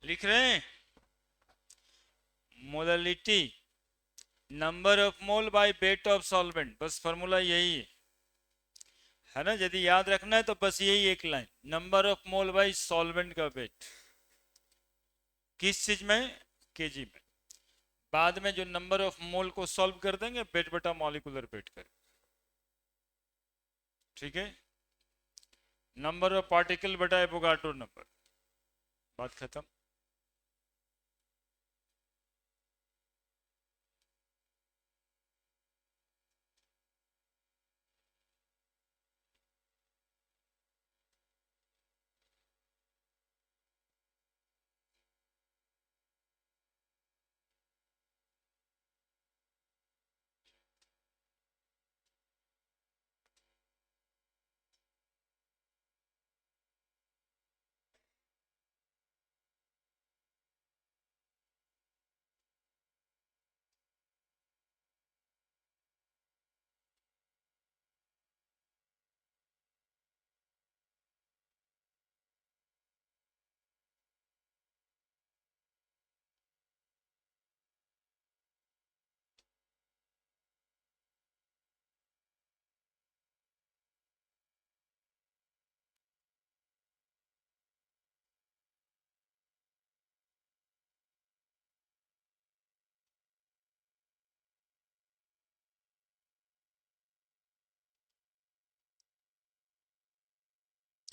लिख रहे हैं, molality number of mole by weight of solvent, बस फॉर्मूला यही है ना। यदि याद रखना है तो बस यही एक line, number of mole bye solvent का वेट, किस चीज में, केजी में। बाद में जो नंबर ऑफ मोल को सॉल्व कर देंगे वेट बटा मॉलिक्यूलर वेट कर, ठीक है। नंबर ऑफ पार्टिकल बटा एवोगाड्रो नंबर, बात खत्म।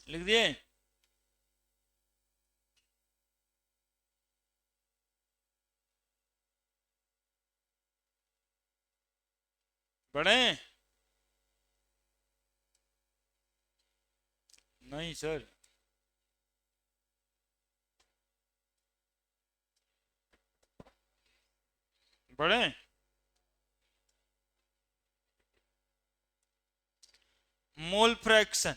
लिख दिए। पढ़े, नहीं सर। पढ़े, मोल फ्रैक्शन,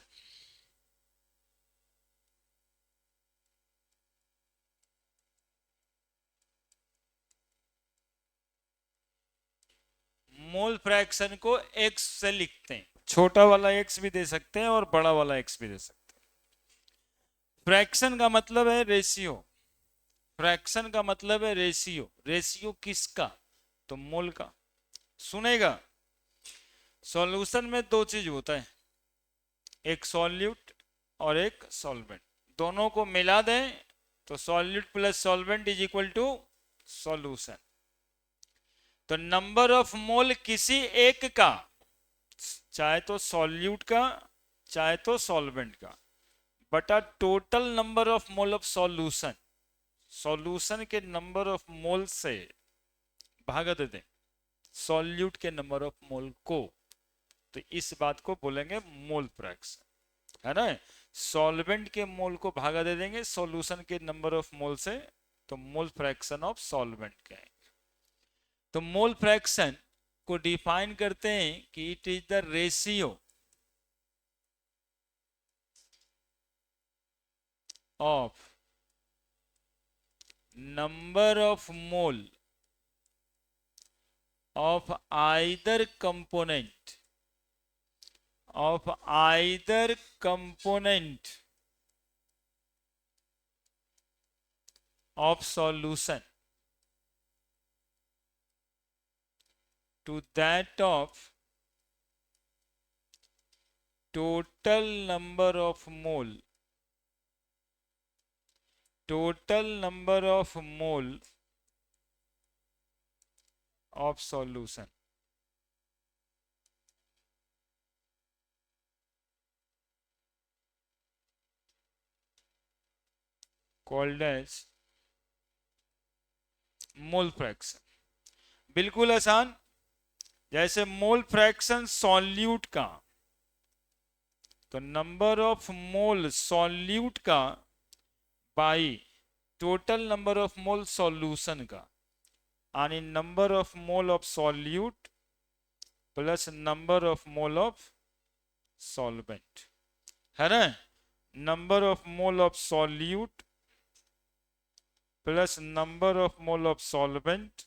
मोल फ्रैक्शन को एक्स से लिखते हैं, छोटा वाला एक्स भी दे सकते हैं और बड़ा वाला एक्स भी दे सकते हैं। फ्रैक्शन का मतलब है रेशियो, फ्रैक्शन का मतलब है रेशियो, रेशियो किसका, तो मोल का। सुनेगा, सॉल्यूशन में दो चीज होता है, एक सॉल्यूट और एक सॉल्वेंट, दोनों को मिला दें तो solute plus solvent is equal to solution. तो नंबर ऑफ मोल किसी एक का, चाहे तो सॉल्यूट का चाहे तो सॉल्वेंट का, बटा total number of mole of solution, solution के नंबर ऑफ मोल से भागा दे दें सॉल्यूट के नंबर ऑफ मोल को, तो इस बात को बोलेंगे मोल फ्रैक्शन, है ना। सॉल्वेंट के मोल को भागा दे देंगे सॉल्यूशन के नंबर ऑफ मोल से, तो मोल फ्रैक्शन ऑफ सॉल्वेंट का है। तो मोल फ्रैक्शन को डिफाइन करते हैं कि it is the ratio of number of mole of either component of either component of solution to that of total number of mole, total number of mole of solution, called as mole fraction. बिल्कुल आसान, जैसे mole fraction solute का, तो number of mole solute का by total number of mole solution का, यानी number of mole of solute plus number of mole of solvent, है ना, number of mole of solute plus number of mole of solvent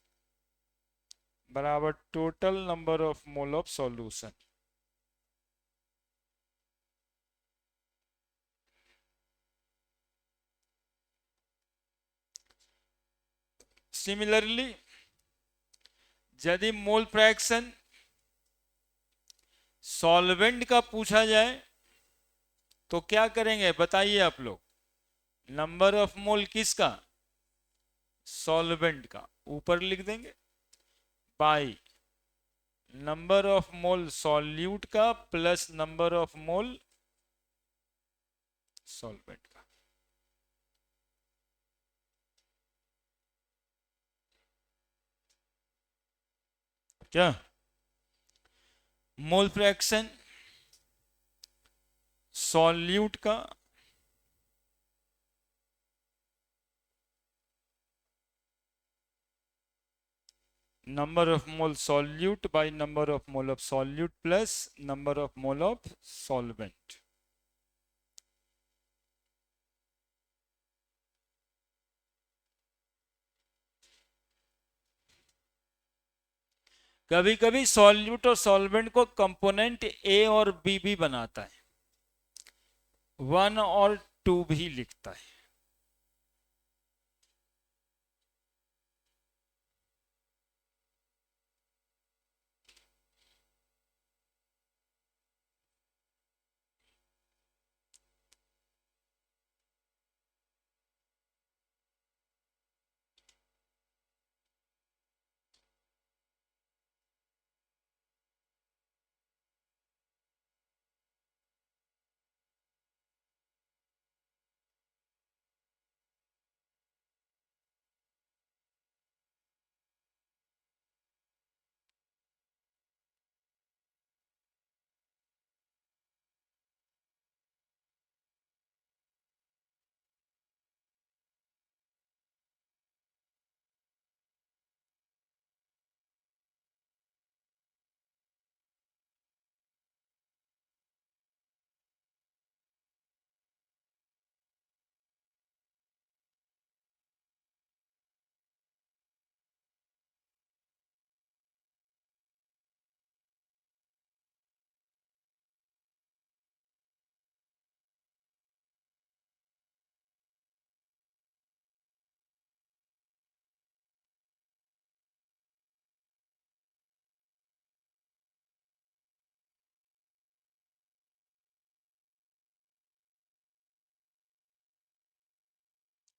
बराबर total number of mole of solution. Similarly यदि mole fraction solvent का पूछा जाए तो क्या करेंगे बताइए आप लोग, नंबर ऑफ मोल किसका, सॉल्वेंट का, ऊपर लिख देंगे by number of mole solute का plus number of mole solvent का। क्या मोल फ्रैक्शन सॉल्यूट का number of mole solute by number of mole of solute plus number of mole of solvent. कभी कभी सॉल्यूट और सॉल्वेंट को component ए और B भी बनाता है, 1 और 2 भी लिखता है।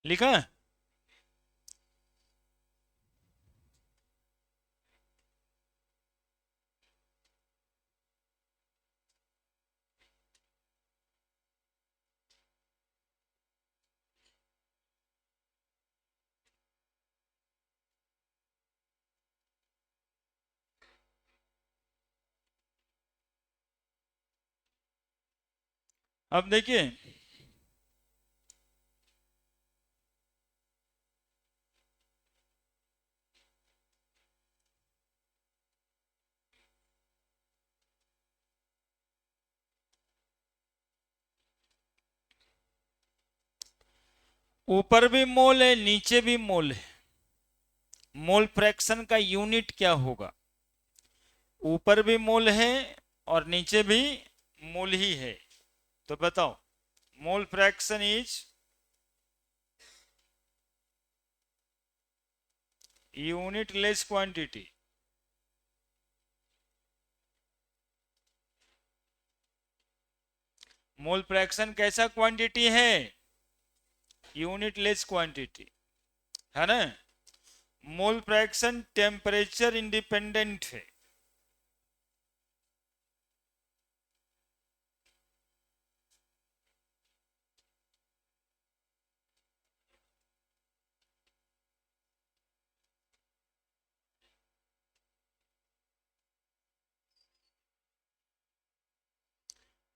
लिखा है? अब देखिए, ऊपर भी मोल है नीचे भी मोल है, मोल फ्रैक्शन का यूनिट क्या होगा, ऊपर भी मोल है और नीचे भी मोल ही है, तो बताओ मोल fraction is unit less quantity. Mole fraction कैसा क्वांटिटी है, यूनिट लेस क्वांटिटी, है ना। मोल फ्रैक्शन टेम्परेचर इंडिपेंडेंट है,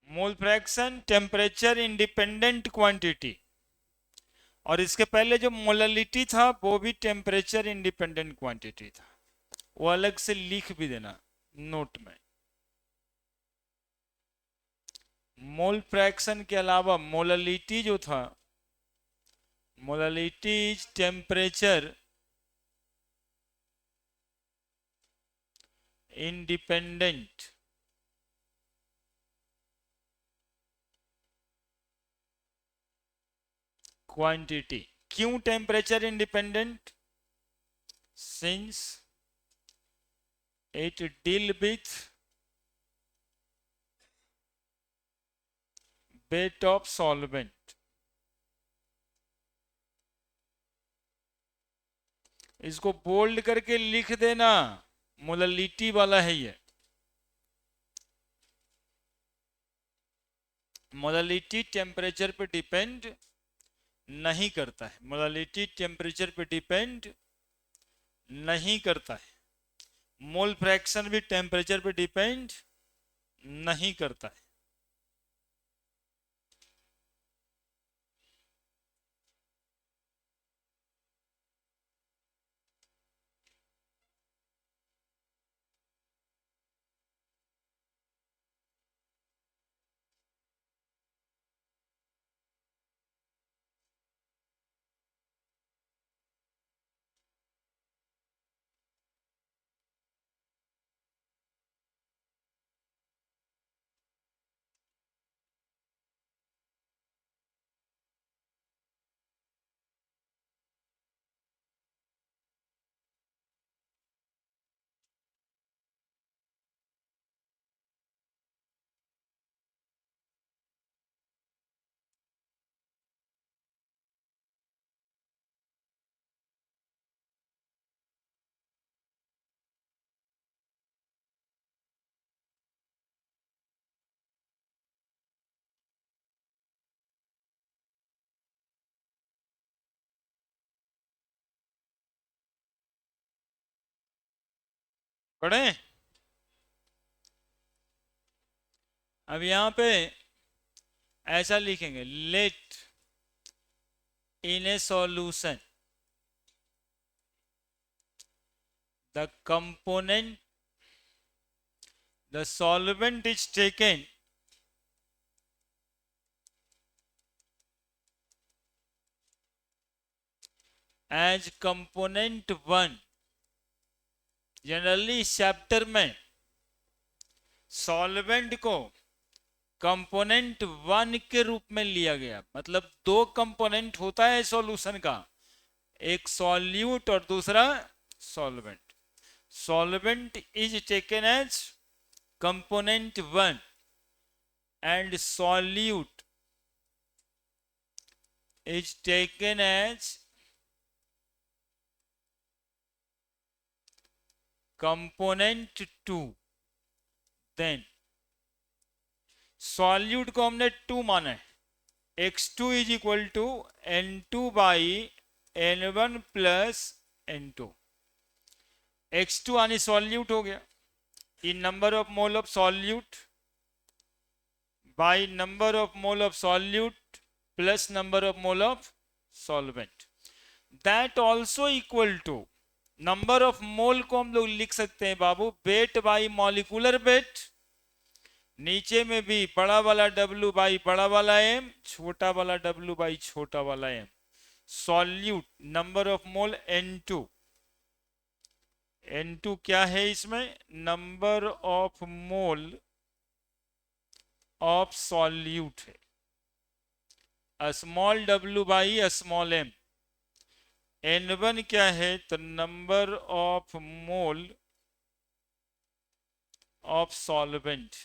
mole fraction temperature independent quantity, और इसके पहले जो मोललिटी था वो भी टेम्परेचर इंडिपेंडेंट क्वांटिटी था, वो अलग से लिख भी देना नोट में। मोल फ्रैक्शन के अलावा मोललिटी जो था, molality is temperature independent quantity. क्यों temperature independent? Since it deal with wait of solvent. इसको बोल्ड करके लिख देना, मोललिटी वाला है ये। मोललिटी टेम्परेचर पे डिपेंड नहीं करता है, मोललिटी टेम्परेचर पे डिपेंड नहीं करता है। मोल फ्रैक्शन भी टेम्परेचर पे डिपेंड नहीं करता है। पढ़े? अब यहां पे ऐसा लिखेंगे, let in a solution the component, the solvent is taken as component 1। Generally इस चैप्टर में सॉल्वेंट को कंपोनेंट 1 के रूप में लिया गया, मतलब दो कंपोनेंट होता है सॉल्यूशन का, एक सॉल्यूट और दूसरा solvent. Solvent is taken as component 1 and solute is taken as component 2। Then solute को हमने 2 माना है, x2 is equal to n2 by n1 plus n2। x2 यानी सॉल्यूट हो गया, इन number of mole of solute by number of mole of solute plus number of mole of solvent, that also equal to number of mole को हम लोग लिख सकते हैं बाबू वेट बाई मॉलिक्यूलर वेट, नीचे में भी बड़ा वाला W बाई बड़ा वाला M, छोटा वाला W बाई छोटा वाला M। Solute number of mole N2, N2 क्या है इसमें? Number of mole of solute है, small w by small m। N1 क्या है? तो number of mole of solvent,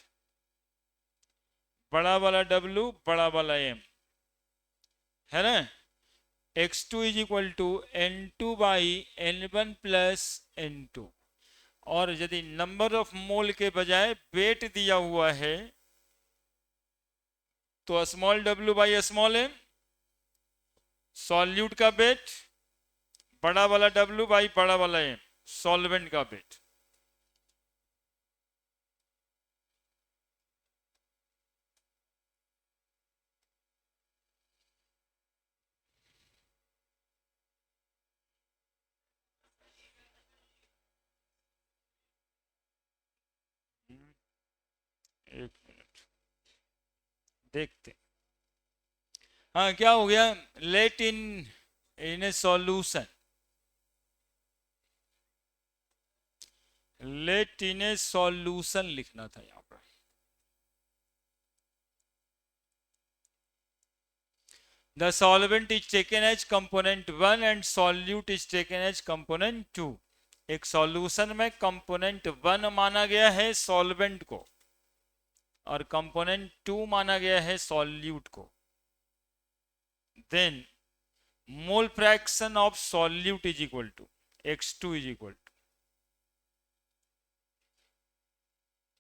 बड़ा वाला W बड़ा वाला M, है ना। x2 is equal to n2 by n1 plus n2। और यदि नंबर ऑफ मोल के बजाय वेट दिया हुआ है तो small w by small m, solute का वेट, बड़ा वाला W बाई बड़ा वाला M, सॉल्वेंट का वेट। एक मिनट, देखते। हाँ, क्या हो गया? Let in in a solution, let in a solution लिखना था यहाँ पर। The solvent is taken as component 1 and solute is taken as component 2। एक सॉल्यूशन में कंपोनेंट 1 माना गया है सॉल्वेंट को और कंपोनेंट 2 माना गया है सॉल्यूट को। Then mole fraction of solute is equal to x2 is equal to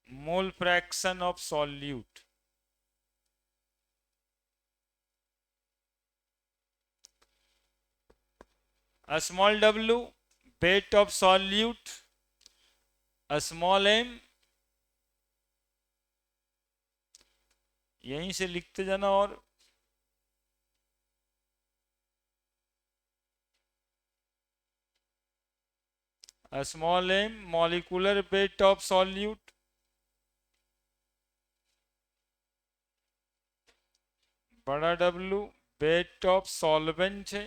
mole fraction of solute small w weight of solute, small m, यहीं से लिखते जाना, और small m molecular weight of solute, बड़ा W वेट ऑफ सॉल्वेंट है,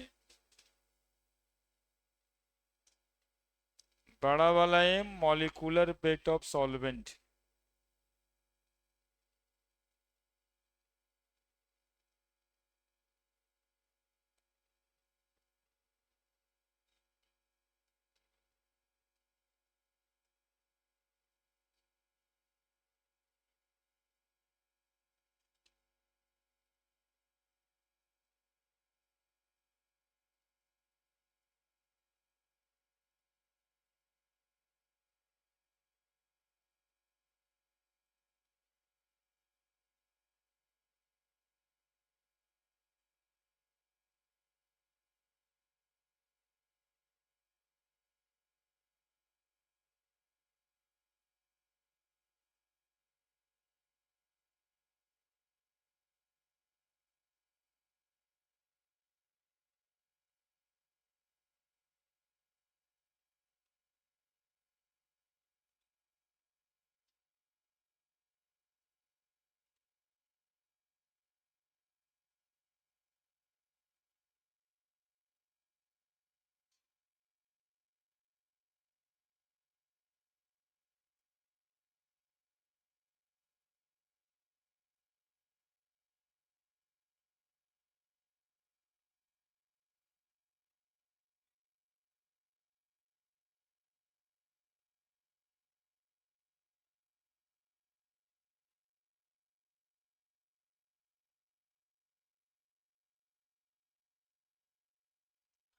बड़ा वाला m molecular weight of solvent.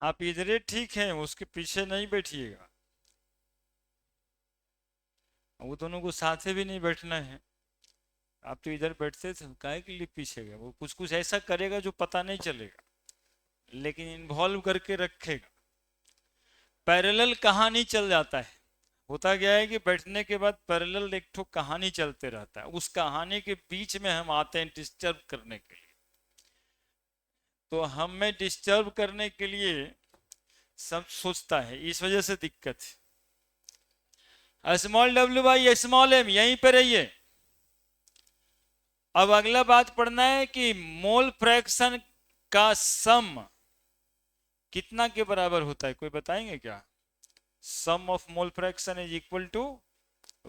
आप इधर ठीक है, उसके पीछे नहीं बैठिएगा, वो दोनों को साथ भी नहीं बैठना है। आप तो इधर बैठते थे, काहे के लिए पीछे गए? वो कुछ कुछ ऐसा करेगा जो पता नहीं चलेगा, लेकिन इन्वॉल्व करके रखेगा। पैरेलल कहानी चल जाता है। होता क्या है कि बैठने के बाद पैरेलल एक ठो कहानी चलते रहता है, उस कहानी के बीच में हम आते हैं डिस्टर्ब करने के लिए। तो हमें डिस्टर्ब करने के लिए सब सोचता है, इस वजह से दिक्कत है। Small w by small m, यहीं पे रहिए। अब अगला बात पढ़ना है कि मोल फ्रैक्शन का सम कितना के बराबर होता है, कोई बताएंगे क्या? Sum of mole fraction is equal to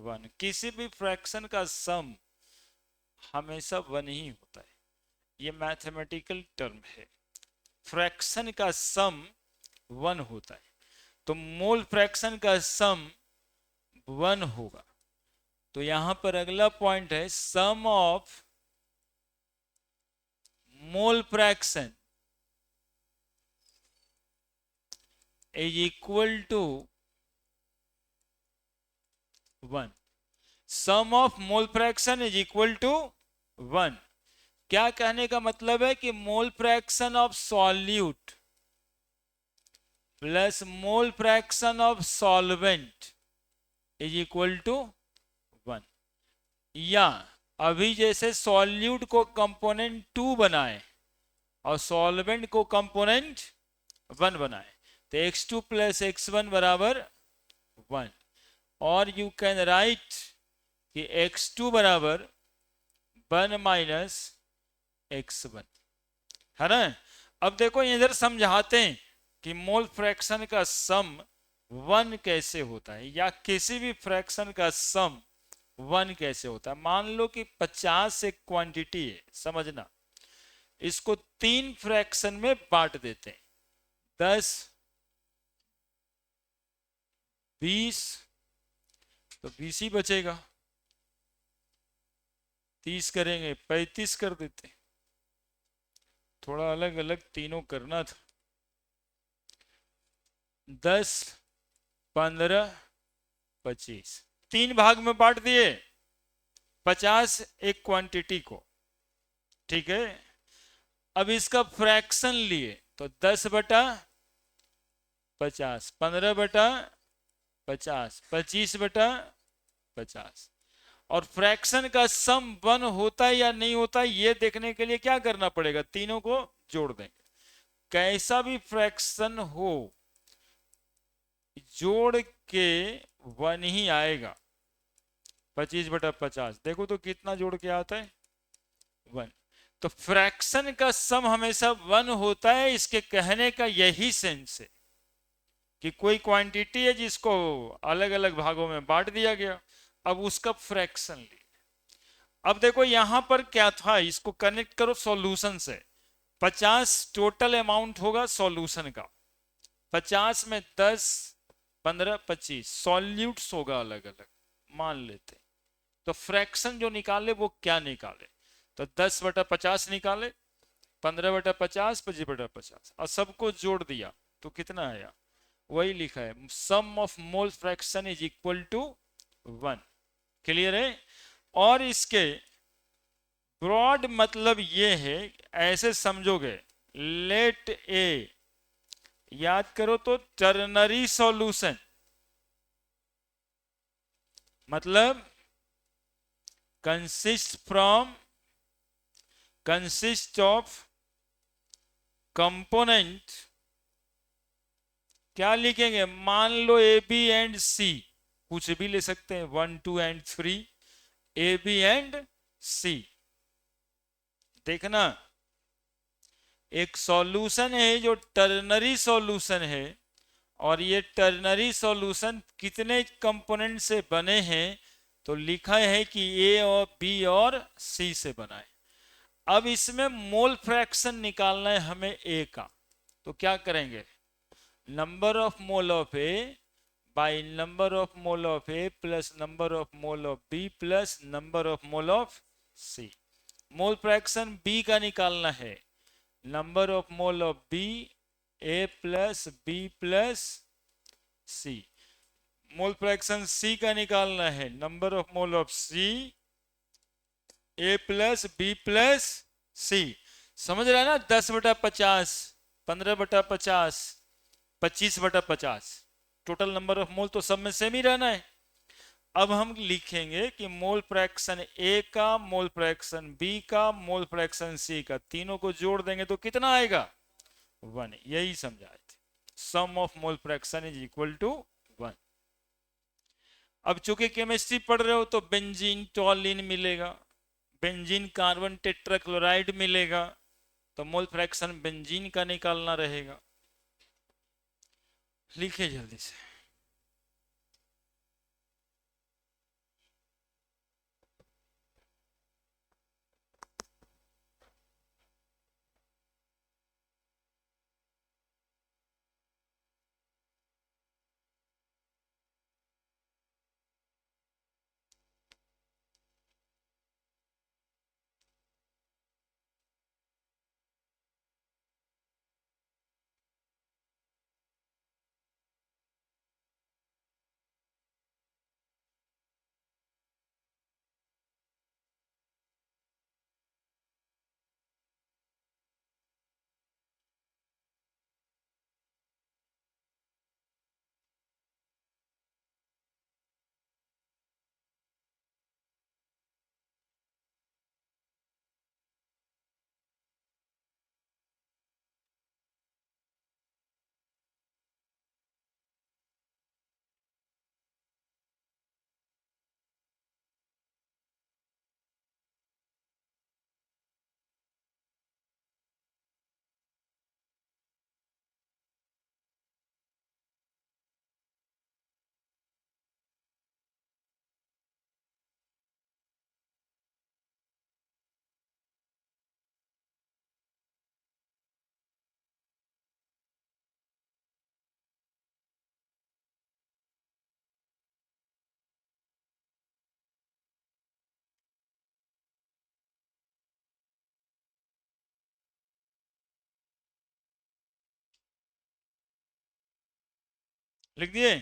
1। किसी भी फ्रैक्शन का सम हमेशा 1 ही होता है, ये मैथमेटिकल टर्म है। फ्रैक्शन का सम 1 होता है, तो मोल फ्रैक्शन का सम 1 होगा। तो यहां पर अगला पॉइंट है sum of mole fraction is equal to 1। Sum of mole fraction is equal to 1। क्या कहने का मतलब है कि mole fraction of solute plus mole fraction of solvent is equal to 1। या अभी जैसे सॉल्यूट को कंपोनेंट 2 बनाए और सॉल्वेंट को कंपोनेंट 1 बनाए, तो x2 प्लस x1 बराबर 1। और यू कैन राइट कि x2 बराबर 1 माइनस x1, है ना। अब देखो इधर समझाते हैं कि मोल फ्रैक्शन का सम 1 कैसे होता है, या किसी भी फ्रैक्शन का सम 1 कैसे होता है। मान लो कि 50 एक क्वांटिटी है, समझना, इसको 3 फ्रैक्शन में बांट देते हैं, 10, 20, तो 20 ही बचेगा, 30 करेंगे 35 कर देते, थोड़ा अलग अलग तीनों करना था। 10, 15, 25, 3 भाग में बांट दिए 50 एक क्वांटिटी को, ठीक है। अब इसका फ्रैक्शन लिए तो 10/50, 15/50, 25/50, और फ्रैक्शन का सम 1 होता है या नहीं होता है ये देखने के लिए क्या करना पड़ेगा, तीनों को जोड़ देंगे। कैसा भी फ्रैक्शन हो जोड़ के 1 ही आएगा। 25/50 देखो तो कितना जोड़ के आता है, 1। तो फ्रैक्शन का सम हमेशा 1 होता है, इसके कहने का यही सेंस है कि कोई क्वांटिटी है जिसको अलग अलग भागों में बांट दिया गया, अब उसका फ्रैक्शन ली। अब देखो यहां पर क्या था, इसको कनेक्ट करो सॉल्यूशन से। 50 टोटल अमाउंट होगा सॉल्यूशन का, 50 में 10, 15, 25 सॉल्यूट्स होगा अलग अलग, मान लेते। तो फ्रैक्शन जो निकाले वो क्या निकाले, तो 10/50 निकाले, 15/50, 25/50, और सबको जोड़ दिया तो कितना आया, वही लिखा है, sum of mole fraction is equal to 1। Clear है। और इसके ब्रॉड मतलब ये है, ऐसे समझोगे, लेट ए, याद करो तो टर्नरी सॉल्यूशन मतलब कंसिस्ट ऑफ कंपोनेंट, क्या लिखेंगे, मान लो ए बी एंड सी, कुछ भी ले सकते हैं, 1, 2 एंड 3, ए बी एंड सी। देखना एक सॉल्यूशन है जो टर्नरी सॉल्यूशन है, और ये टर्नरी सॉल्यूशन कितने कंपोनेंट से बने हैं, तो लिखा है कि ए और बी और सी से बना है। अब इसमें मोल फ्रैक्शन निकालना है हमें ए का, तो क्या करेंगे, number of mole of A by number of mole of A plus number of mole of B plus number of mole of C. Mole fraction B का निकालना है, number of mole of B A plus B plus C. Mole fraction C का निकालना है, number of mole of C A plus B plus C. समझ रहा है ना, 10/50, 15/50, 25/50, टोटल नंबर ऑफ मोल तो सब में सेम ही रहना है। अब हम लिखेंगे कि मोल फ्रैक्शन ए का, मोल फ्रैक्शन बी का, मोल फ्रैक्शन सी का, तीनों को जोड़ देंगे तो कितना आएगा, 1। यही समझाए थे, sum of mole fraction is equal to 1। अब चूंकि केमिस्ट्री पढ़ रहे हो तो बेंजीन टॉलिन मिलेगा, बेंजीन कार्बन टेट्राक्लोराइड मिलेगा, तो मोल फ्रैक्शन बेंजीन का निकालना रहेगा। लिखिए जल्दी से। लिख दिए?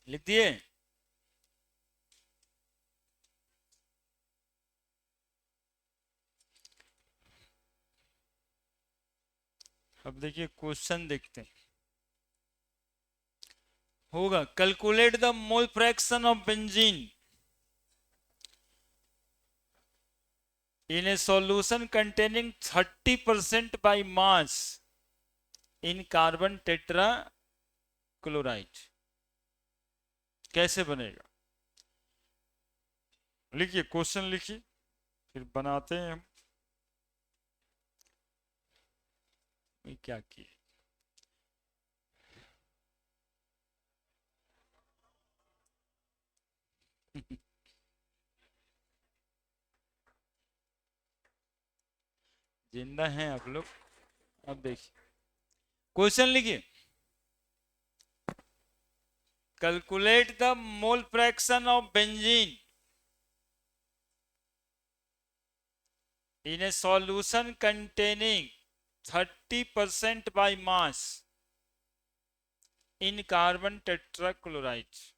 लिख दिए? अब देखिए क्वेश्चन देखते हैं। होगा calculate the mole fraction of benzene in a solution containing 30% by mass in carbon tetrachloride। कैसे बनेगा? लिखिए, क्वेश्चन लिखिए, फिर बनाते हैं हम। ये क्या किए? जिंदा हैं आप लोग? अब देखिए, क्वेश्चन लिखिए। Calculate the mole fraction of benzene in a solution containing 30% by mass in carbon tetrachloride।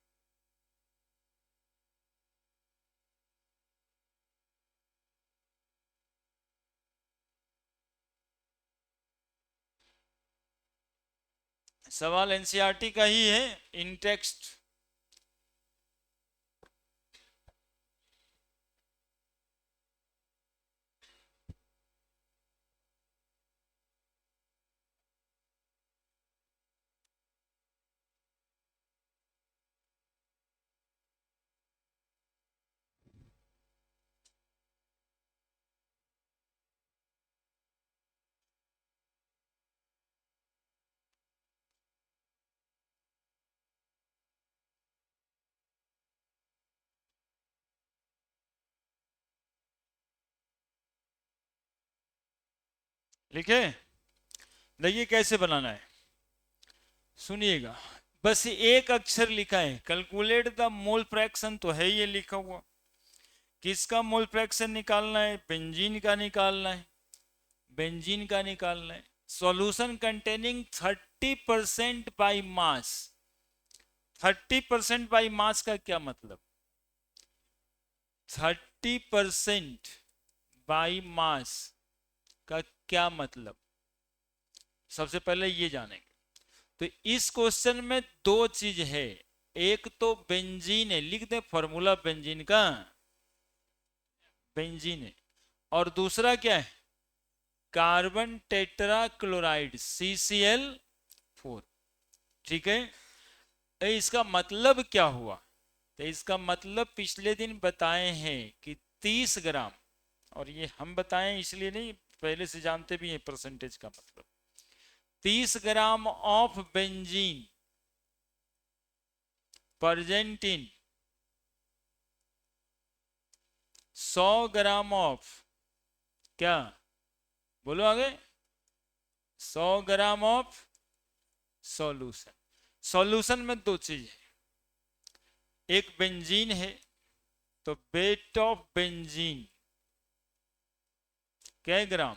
सवाल एनसीईआरटी का ही है, इन टेक्स्ट। लिखे? देखिए कैसे बनाना है, सुनिएगा। बस एक अक्षर लिखा है, कैलकुलेट द मोल फ्रैक्शन तो है ये लिखा हुआ। किसका मोल फ्रैक्शन निकालना है? बेंजीन का निकालना है, बेंजीन का निकालना है। Solution containing 30% by mass. 30% by mass का क्या मतलब? 30% बाई मास का क्या मतलब, सबसे पहले ये जानेंगे। तो इस क्वेश्चन में दो चीज है, एक तो बेंजीन है, लिख दे फॉर्मूला बेंजीन का, बेंजीन है। और दूसरा क्या है? Carbon tetrachloride CCl4। ठीक है? इसका मतलब क्या हुआ? तो इसका मतलब पिछले दिन बताए हैं कि 30 ग्राम, और ये हम बताएं इसलिए नहीं, पहले से जानते भी हैं परसेंटेज का मतलब। 30 gram of benzene present in 100 gram of, क्या बोलो आगे, 100 ग्राम ऑफ सॉल्यूशन। सॉल्यूशन में दो चीज है, एक बेंजीन है, तो वेट ऑफ बेंजीन क्या gram?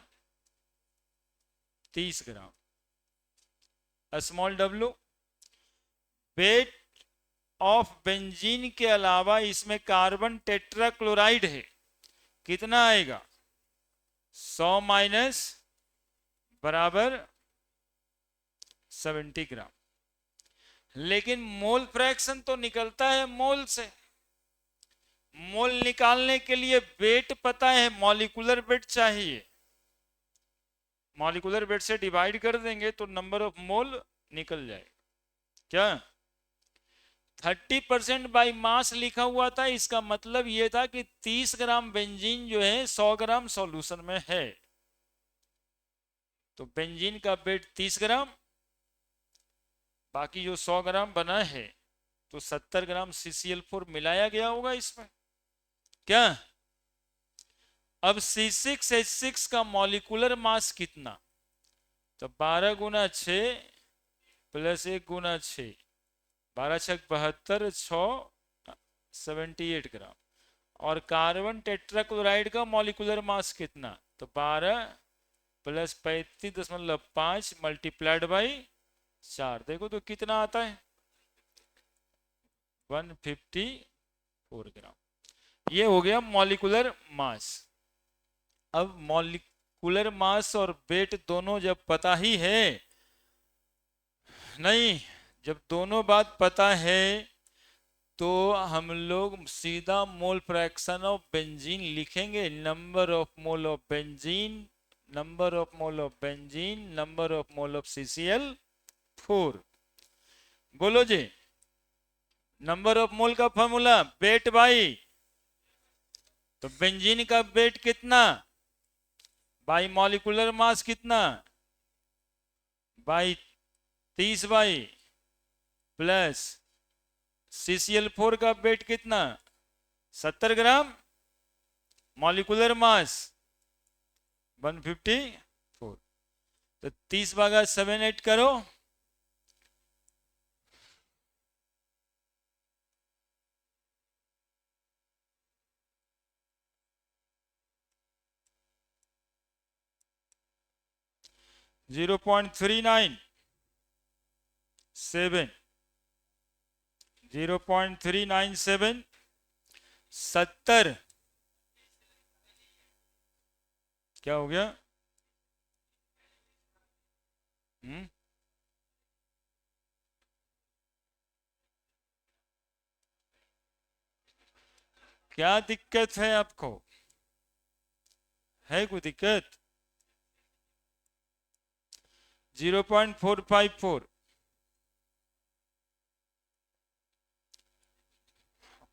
30 gram. Small w। Weight of benzene के अलावा इसमें कार्बन टेट्राक्लोराइड है, कितना आएगा? 100 माइनस बराबर 70 ग्राम। लेकिन मोल फ्रैक्शन तो निकलता है मोल से। मोल निकालने के लिए वेट पता है, मॉलिक्यूलर वेट चाहिए। मॉलिक्यूलर वेट से डिवाइड कर देंगे तो नंबर ऑफ मोल निकल जाएगा। क्या? 30% बाई मास लिखा हुआ था, इसका मतलब यह था कि 30 ग्राम बेंजीन जो है 100 ग्राम सॉल्यूशन में है। तो बेंजीन का वेट 30 ग्राम, बाकी जो 100 ग्राम बना है तो 70 ग्राम CCl4 मिलाया गया होगा इसमें। क्या? अब C6H6 का मॉलिक्यूलर मास कितना? तो 12 गुना 6 प्लस 1 गुना 6, 12 छक 72, 6 78 ग्राम। और कार्बन टेट्राक्लोराइड का मॉलिक्यूलर मास कितना? तो 12 प्लस 35.5 मल्टीप्लाइड बाई 4, देखो तो कितना आता है, 154 ग्राम। ये हो गया मॉलिक्यूलर मास। अब मॉलिक्यूलर मास और वेट दोनों जब पता ही है, नहीं, जब दोनों बात पता है तो हम लोग सीधा मोल फ्रैक्शन ऑफ बेंजीन लिखेंगे। Number of mole of benzene, number of mole of benzene, number of mole of CCl4। बोलो जी, नंबर ऑफ मोल का फॉर्मूला वेट बाई, तो बेंजीन का वेट कितना बाई मॉलिक्यूलर मास कितना, बाई 30 बाई प्लस CCl4 का wait कितना 70 ग्राम, molecular mass 154। तो 30 भागा 7 ऐड करो, 0.397, 0.397, 70, क्या हो गया? क्या दिक्कत है आपको? है कोई दिक्कत? 0.454,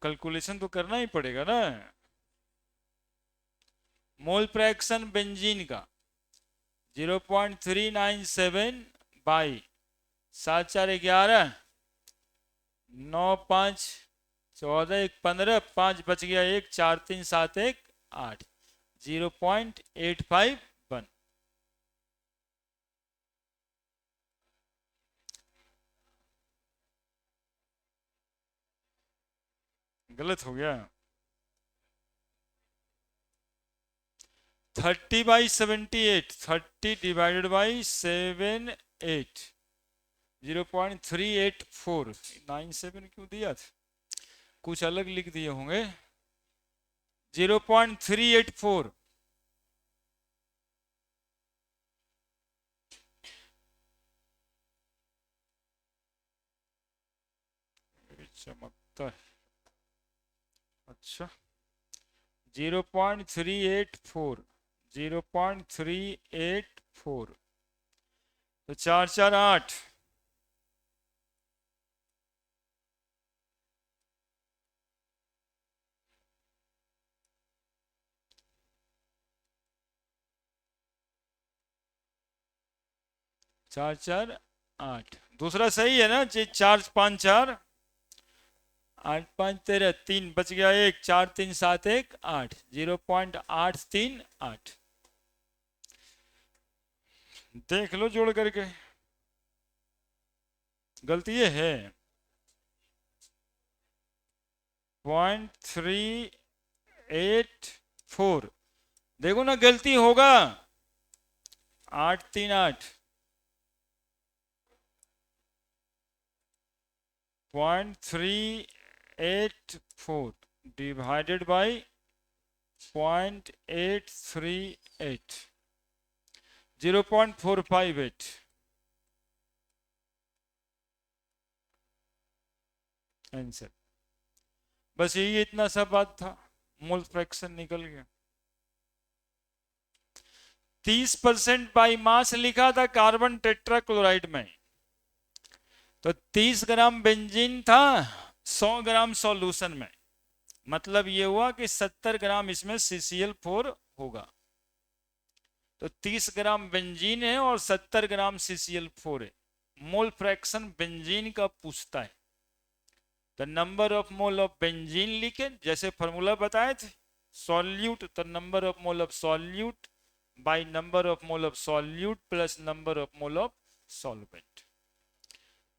कैलकुलेशन तो करना ही पड़ेगा ना। मोल फ्रैक्शन बेंजीन का 0.397 बाई 7 4 11, 9 5 14 1 15, 5 बच गया 1, 4 3 7 1 8, 0.851। गलत हो गया। 30/78, 30 डिवाइडेड बाई 78, 0.384। 97 क्यों दिया था, कुछ अलग लिख दिए होंगे। 0.384, चमकता है। अच्छा, 0.384, 0.384, तो 4 4 8, 4 4 8। दूसरा सही है ना जी? 4 5 4, 8 5 13, 3 बच गया 1, 4 3 7 1 8, 0.838। देख लो जोड़ करके, गलती ये है 0.384। देखो ना गलती होगा, 8 3 8, 0.384 डिवाइडेड बाई 0.838, 0.458। आंसर बस यही इतना सा बात था, मोल फ्रैक्शन निकल गया। 30% बाई मास लिखा था कार्बन टेट्राक्लोराइड में, तो 30 ग्राम बेंजीन था 100 ग्राम सॉल्यूशन में, मतलब ये हुआ कि 70 ग्राम इसमें CCl4 होगा। तो 30 ग्राम बेंजीन है और 70 ग्राम CCl4 है। मोल फ्रैक्शन बेंजीन का पूछता है, तो number of mole of benzene लिखे जैसे फॉर्मूला बताए थे, सॉल्यूट तो number of mole of solute by number of mole of solute plus number of mole of solvent.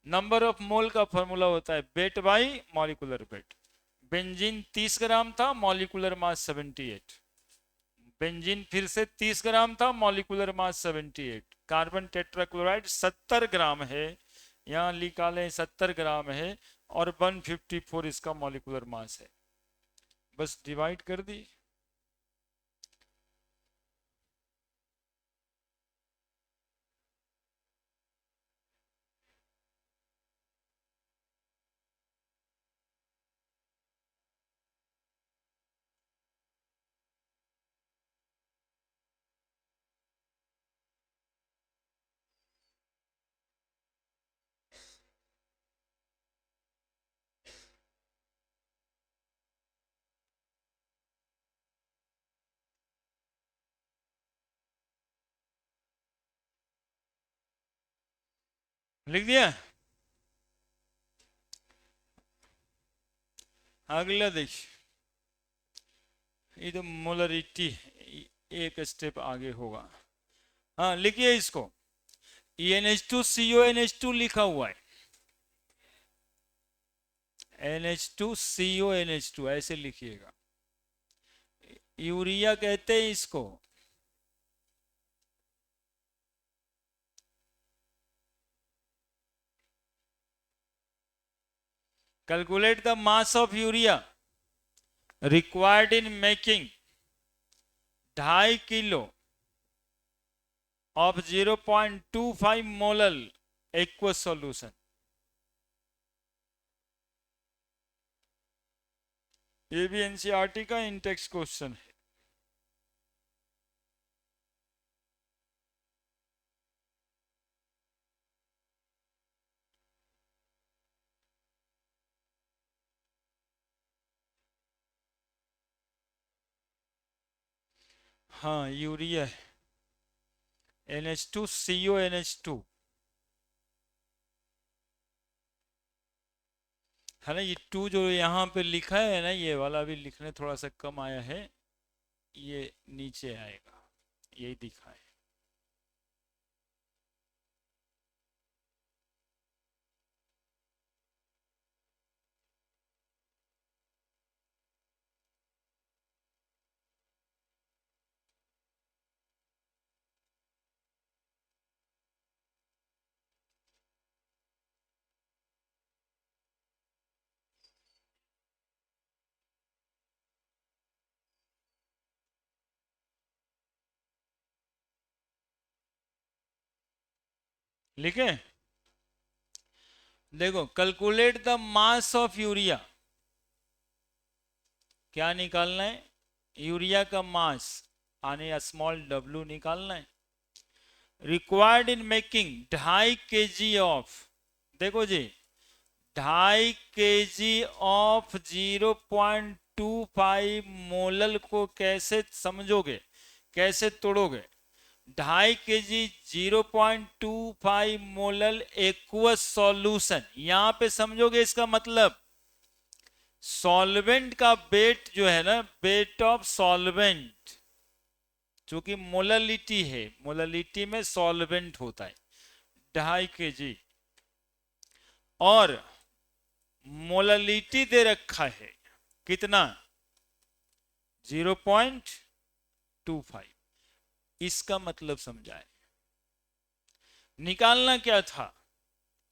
Number of मोल का फॉर्मूला होता है weight by molecular weight. Benzene 30 ग्राम था, molecular mass 78। Benzene फिर से 30 ग्राम था, मॉलिक्यूलर मास 78। कार्बन टेट्राक्लोराइड 70 ग्राम है, यहाँ लिखा लें 70 ग्राम है और 154 इसका मॉलिक्यूलर मास है, बस डिवाइड कर दी। लिख दिया। अगला देखिए, ये तो मोलरिटी एक स्टेप आगे होगा। हाँ लिखिए इसको, NH2CONH2 लिखा हुआ है, NH2CONH2 ऐसे लिखिएगा, यूरिया कहते हैं इसको। Calculate the mass of urea required in making 2.5 kilo of 0.25 molal aqueous solution. ये भी एनसीईआरटी का इंटेक्स क्वेश्चन है। हाँ यूरिया है, NH2CONH2 है ना। ये 2 जो यहाँ पे लिखा है ना, ये वाला भी लिखने थोड़ा सा कम आया है, ये नीचे आएगा, यही दिखा है। लिखे, देखो calculate the mass of urea, क्या निकालना है, यूरिया का मास यानी स्मॉल w निकालना है। Required in making 2.5 kg of, देखो जी 2.5 kg ऑफ 0.25 मोलल को कैसे समझोगे, कैसे तोड़ोगे। 2.5 kg 0.25 मोलल एक्वस सॉल्यूशन, यहां पे समझोगे इसका मतलब सॉल्वेंट का वेट जो है ना, वेट ऑफ सॉल्वेंट, चूंकि मोललिटी है, मोललिटी में सॉल्वेंट होता है 2.5 kg, और मोललिटी दे रखा है कितना 0.25, इसका मतलब समझाए। निकालना क्या था,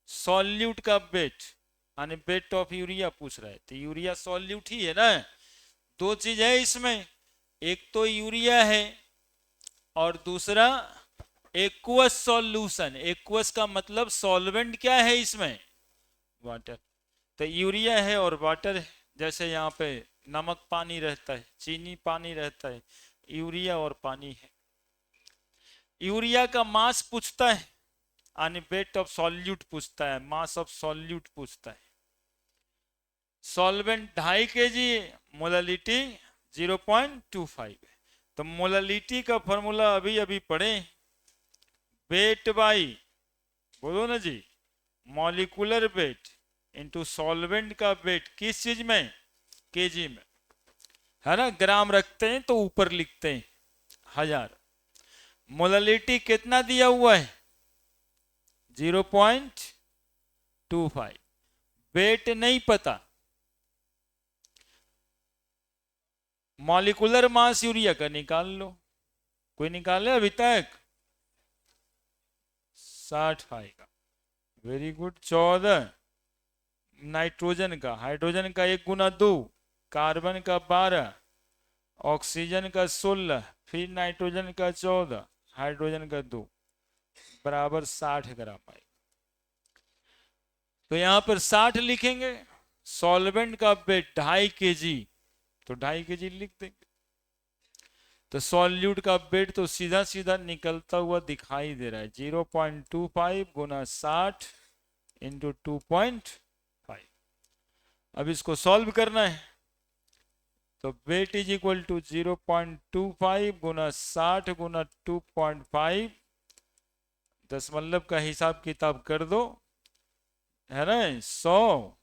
सॉल्यूट का वेट यानी वेट ऑफ यूरिया पूछ रहे थे, यूरिया सॉल्यूट ही है ना। दो चीज है इसमें, एक तो यूरिया है और दूसरा एक्वस सॉल्यूशन। एक्वस का मतलब सॉल्वेंट क्या है इसमें, वाटर। तो यूरिया है और वाटर है, जैसे यहाँ पे नमक पानी रहता है, चीनी पानी रहता है, यूरिया और पानी है। यूरिया का मास पूछता है यानी वेट ऑफ सॉल्यूट पूछता है, मास ऑफ सॉल्यूट पूछता है। सॉल्वेंट 2.5 kg, मोललिटी 0.25 है। तो मोललिटी का फॉर्मूला अभी अभी पढ़े, वेट बाई, बोलो ना जी, मॉलिक्यूलर वेट इनटू सॉल्वेंट का वेट, किस चीज में, केजी में, है ना। ग्राम रखते हैं तो ऊपर लिखते हैं 1000। मोललिटी कितना दिया हुआ है 0.25, वेट नहीं पता, मॉलिक्यूलर मास यूरिया का निकाल लो, कोई निकाले अभी तक 60 आएगा, वेरी गुड। 14 नाइट्रोजन का, हाइड्रोजन का 1 गुना 2, कार्बन का 12, ऑक्सीजन का 16, फिर नाइट्रोजन का 14, हाइड्रोजन का 2, बराबर 60 ग्राम आएगा। तो यहां पर 60 लिखेंगे। सॉल्वेंट का वेट 2.5 kg, तो 2.5 kg लिख देंगे। तो सॉल्यूट का वेट तो सीधा सीधा निकलता हुआ दिखाई दे रहा है, 0.25 गुना 60 इंटू 2.5। अब इसको सॉल्व करना है, तो वेट इज इक्वल टू 0.25 गुना 60 गुना 2.5, दशमलव का हिसाब किताब कर दो, है ना। 100,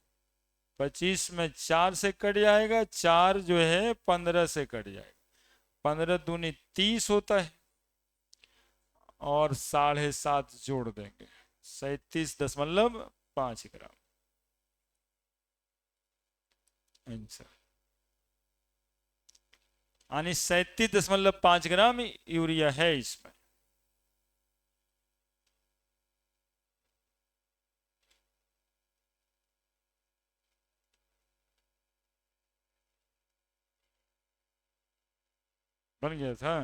25 में 4 से कट जाएगा, 4 जो है 15 से कट जाएगा, 15 दूनी 30 होता है, और 7.5 जोड़ देंगे, 37.5 ग्राम आंसर। यानी 37.5 ग्राम यूरिया है इसमें। बन गया था।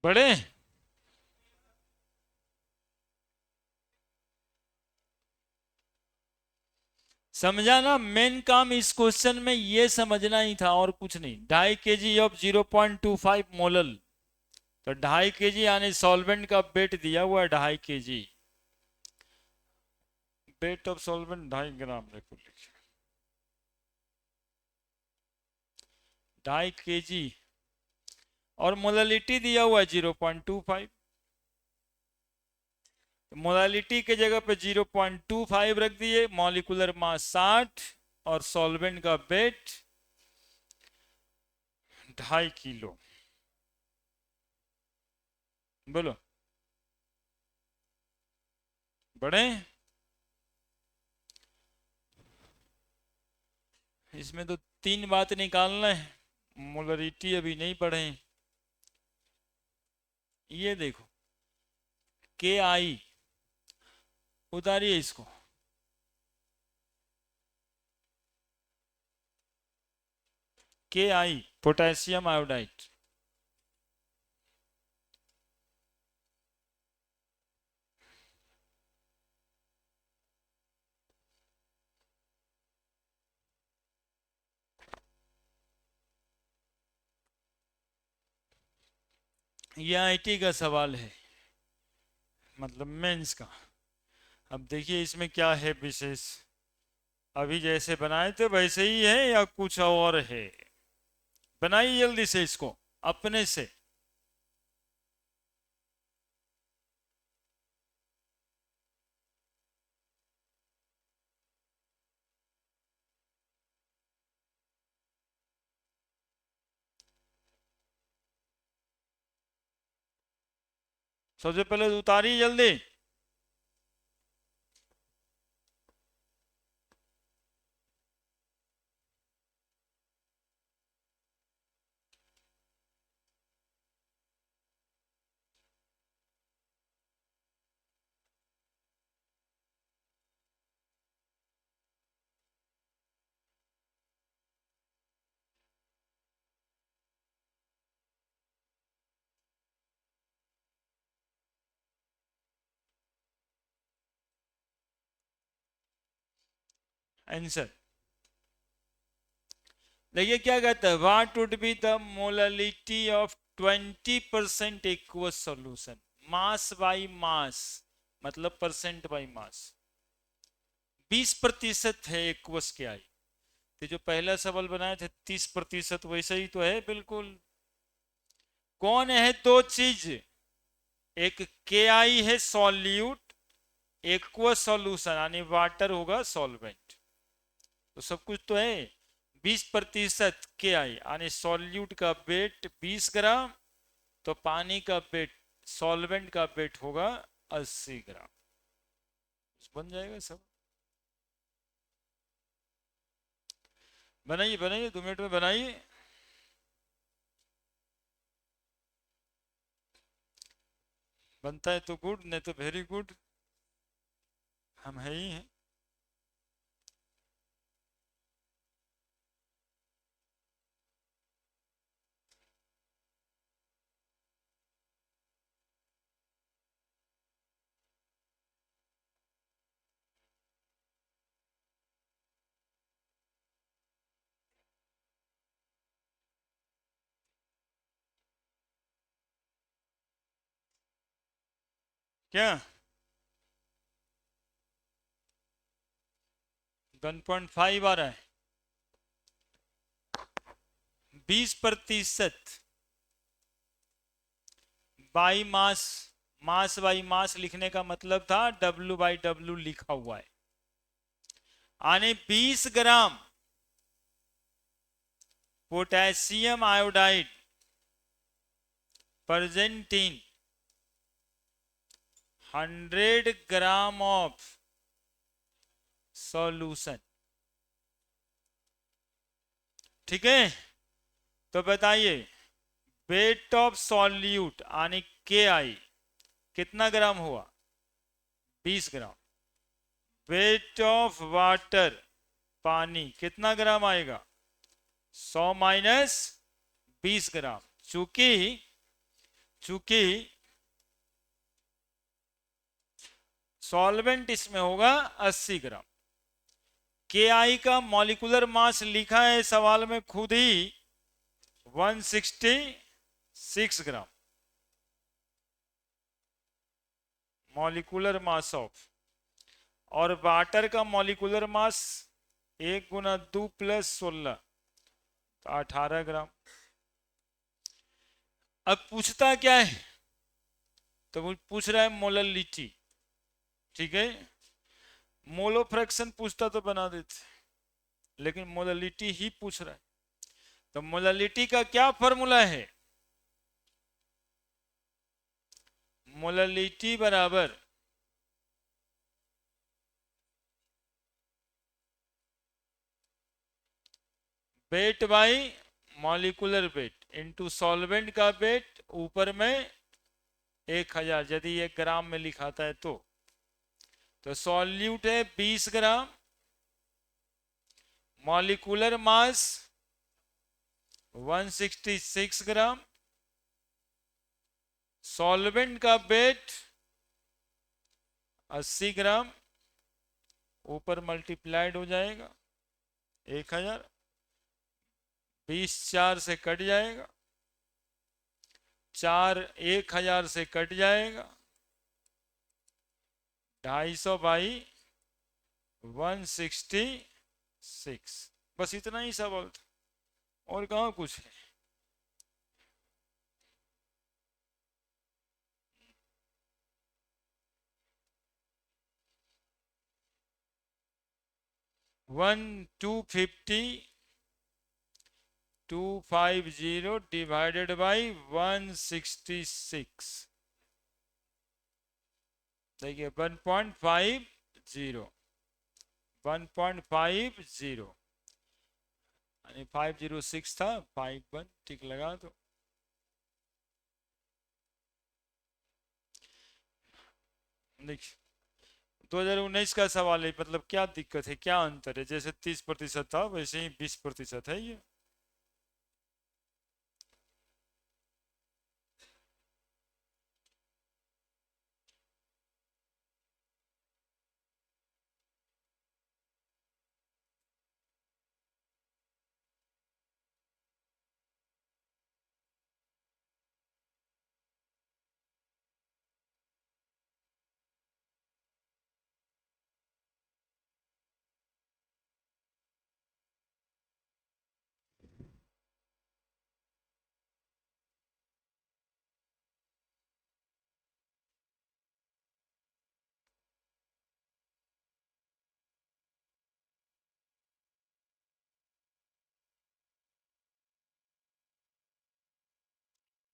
बड़े समझा ना। मेन काम इस क्वेश्चन में ये समझना ही था और कुछ नहीं। 2.5 kg ऑफ 0.25 मोलल, तो 2.5 kg यानी सॉल्वेंट का वेट दिया हुआ है 2.5 kg। वेट ऑफ सॉल्वेंट 2.5 ग्राम देखो लिखिए, 2.5 kg, और मोललिटी दिया हुआ है 0.25। मोलालिटी के जगह पे 0.25 रख दिए, मॉलिक्यूलर मास 60 और सॉल्वेंट का वेट 2.5 किलो। बोलो बड़े, इसमें तो 3 बात निकालना है, मोलरिटी अभी नहीं पढ़े। ये देखो KI, उतारिए इसको, KI पोटेशियम आयोडाइड, ये IIT का सवाल है, मतलब मेंस का। अब देखिए इसमें क्या है विशेष, अभी जैसे बनाए थे वैसे ही है या कुछ और है। बनाइए जल्दी से इसको अपने से। सबसे पहले उतारिए जल्दी। आंसर देखिए क्या कहता है, what would be the molality of 20% aqueous solution, mass by mass, मतलब परसेंट बाई मास। 20% है एक्वस के आई, तो जो पहला सवाल बनाए थे 30% वैसे ही तो है बिल्कुल। कौन है दो चीज, एक के आई है सॉल्यूट, एक को सॉल्यूशन यानी वाटर होगा सॉल्वेंट। तो सब कुछ तो है। 20% के आई यानी सॉल्यूट का वेट 20 ग्राम, तो पानी का वेट सॉल्वेंट का वेट होगा 80 ग्राम। बन जाएगा सब। बनाइए बनाइए, 2 मिनट में बनाइए। बनता है तो गुड, नहीं तो वेरी गुड, हम है ही हैं। क्या 1.5 आ रहा है? 20% बाई मास, मास बाई मास लिखने का मतलब था W/W लिखा हुआ है, यानी 20 gram potassium iodide present in 100 gram of solution. ठीक है, तो बताइए वेट ऑफ सॉल्यूट यानी के आई कितना ग्राम हुआ? 20 ग्राम। वेट ऑफ वाटर पानी कितना ग्राम आएगा? 100 माइनस 20 ग्राम। चूंकि चूंकि सॉल्वेंट इसमें होगा 80 ग्राम। के आई का मॉलिक्यूलर मास लिखा है सवाल में खुद ही 166 ग्राम, मॉलिक्यूलर मास ऑफ। और वाटर का मॉलिक्यूलर मास 1 × 2 + 16 तो 18 ग्राम। अब पूछता क्या है? तो वो पूछ रहा है मोललिटी। ठीक है, मोलो फ्रैक्शन पूछता तो बना देते, लेकिन मोललिटी ही पूछ रहा है। तो मोललिटी का क्या फॉर्मूला है? मोललिटी बराबर weight by molecular weight into solvent का वेट ऊपर में 1000, यदि 1 ग्राम में लिखाता है तो सॉल्यूट है 20 ग्राम, मॉलिक्यूलर मास 166 ग्राम, सॉल्वेंट का वेट 80 ग्राम, ऊपर मल्टीप्लाइड हो जाएगा 1000, 20 4 से कट जाएगा, 4 1000 से कट जाएगा, 250 बाई 166। बस इतना ही सवाल था, और कहाँ कुछ है। वन 250 डिवाइडेड बाई 166, देखिए 1.50, 1.50 यानी 506 था, 51 ठीक लगा दो। देखिए 2019 का सवाल है, मतलब क्या दिक्कत है, क्या अंतर है? जैसे 30% था वैसे ही 20% है ये।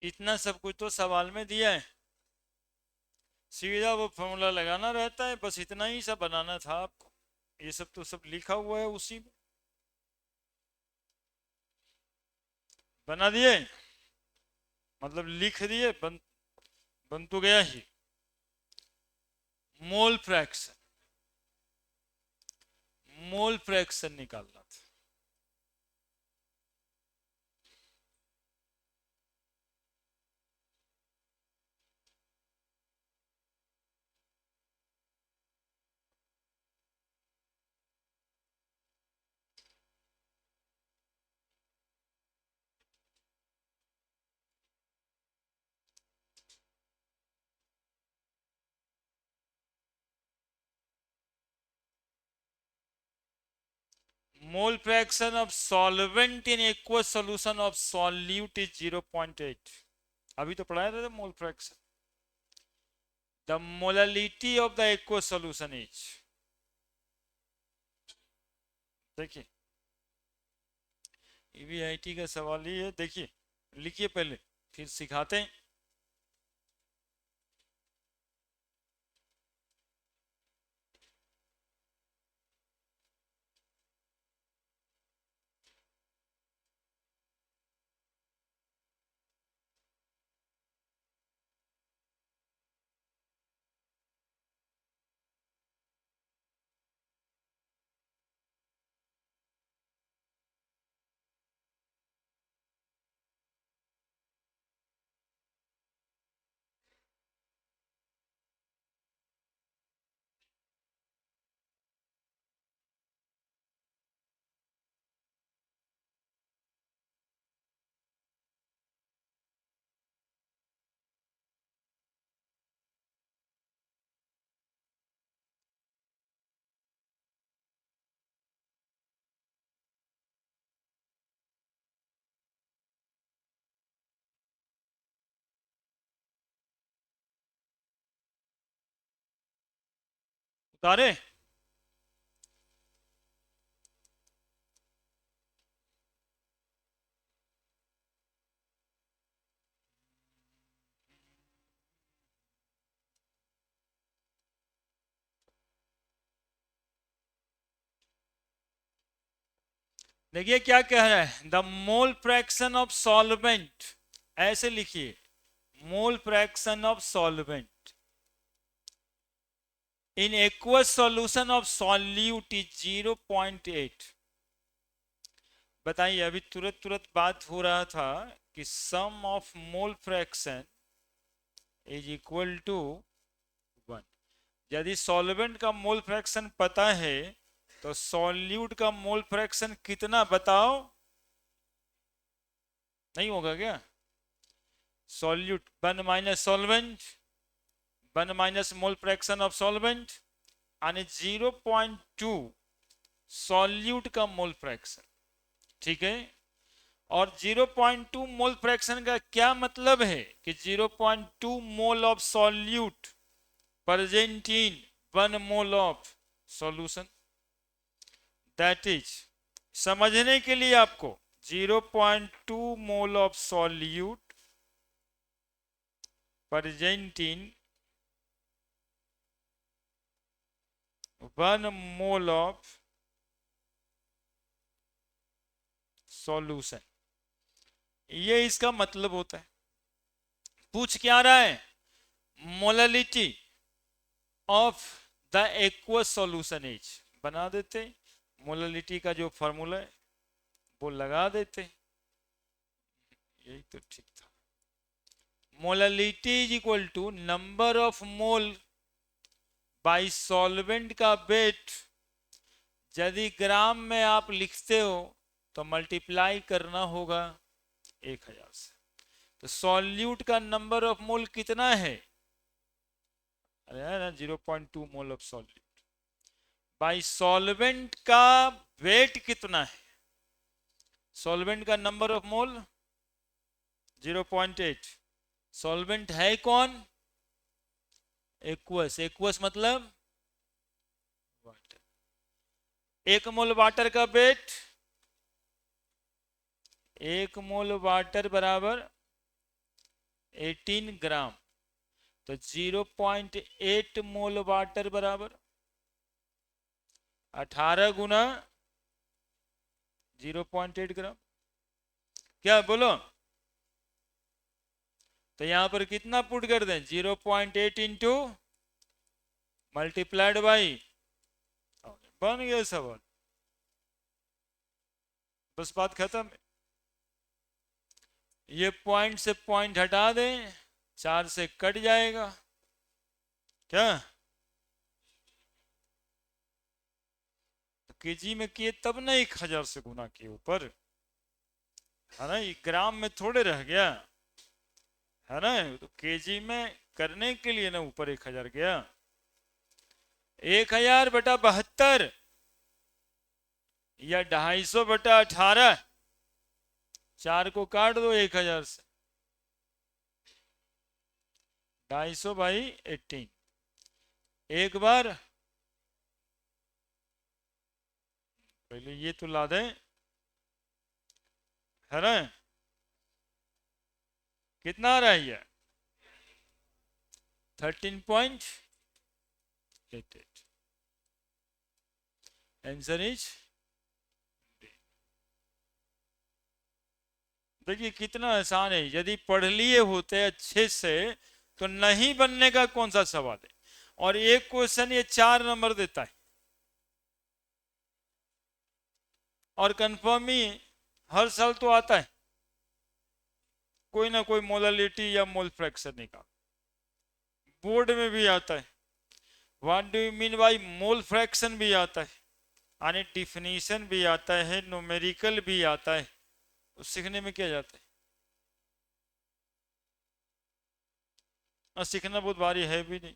इतना सब कुछ तो सवाल में दिया है, सीधा वो फॉर्मूला लगाना रहता है, बस इतना ही सब बनाना था आपको। ये सब तो सब लिखा हुआ है उसी में, बना दिए, मतलब लिख दिए, बन तो गया ही। मोल फ्रैक्शन, मोल फ्रैक्शन निकालना था। Mole fraction of solvent in aqueous solution of solute is 0.8। अभी तो पढ़ाया था mole fraction. The molality of the aqueous solution is, देखिए ईवीआईटी का सवाल ही है, देखिए लिखिए पहले फिर सिखाते हैं। उतारे, देखिए क्या कह रहा है, the mole fraction of solvent, ऐसे लिखिए, मोल fraction of solvent in aqueous solution of solute is 0.8। बताइए, अभी तुरंत तुरंत बात हो रहा था कि sum of mole fraction is equal to 1। यदि सॉल्वेंट का मोल फ्रैक्शन पता है तो सॉल्यूट का मोल फ्रैक्शन कितना बताओ, नहीं होगा क्या? Solute 1 minus solvent, 1 minus mole fraction of solvent, यानी 0.2 सॉल्यूट का मोल फ्रैक्शन, ठीक है। और 0.2 मोल फ्रैक्शन का क्या मतलब है कि 0.2 mole of solute present in 1 mole of solution, that is, समझने के लिए आपको 0.2 mole of solute present in 1 mole of solution, ये इसका मतलब होता है। पूछ क्या रहा है, molality of the aqueous solution is, बना देते, मोललिटी का जो फॉर्मूला है वो लगा देते, यही तो ठीक था। Molality is equal to number of mole by solvent का वेट, यदि ग्राम में आप लिखते हो तो मल्टीप्लाई करना होगा 1000 से। तो सॉल्यूट का नंबर ऑफ मोल कितना है, अरे है ना 0.2 mole of solute by solvent का वेट कितना है, सॉल्वेंट का नंबर ऑफ मोल 0.8, सॉल्वेंट है कौन, एक्वस, एक्वस मतलब वाटर, 1 मोल वाटर का वेट, 1 मोल वाटर बराबर 18 ग्राम, तो 0.8 मोल वाटर बराबर 18 गुना 0.8 ग्राम। क्या बोलो? तो यहां पर कितना पुट कर दें? 0.8 इंटू मल्टीप्लाइड बाई, बन गया सवाल, बस बात खत्म। ये पॉइंट से पॉइंट हटा दें, 4 से कट जाएगा। क्या तो केजी में किए तब ना 1000 से गुना किए ऊपर, है ना, ये ग्राम में थोड़े रह गया, है ना, तो केजी में करने के लिए ना ऊपर 1000 गया। 1000/72 या 250/18, 4 को काट दो 1000 से, 250/18। एक बार पहले ये तो ला दें, है ना, कितना आ रहा है ये? 13.88। आंसर इज, देखिए कितना आसान है, यदि पढ़ लिए होते अच्छे से तो नहीं बनने का कौन सा सवाल है। और एक क्वेश्चन ये 4 नंबर देता है, और कंफर्म ही हर साल तो आता है, कोई ना कोई मोलालिटी या मोल फ्रैक्शन निकाल, बोर्ड में भी आता है। What do you mean by mole fraction भी आता है, यानी डिफिनीशन भी आता है, न्यूमेरिकल भी आता है, तो सीखने में क्या जाता है? और सीखना बहुत भारी है भी नहीं।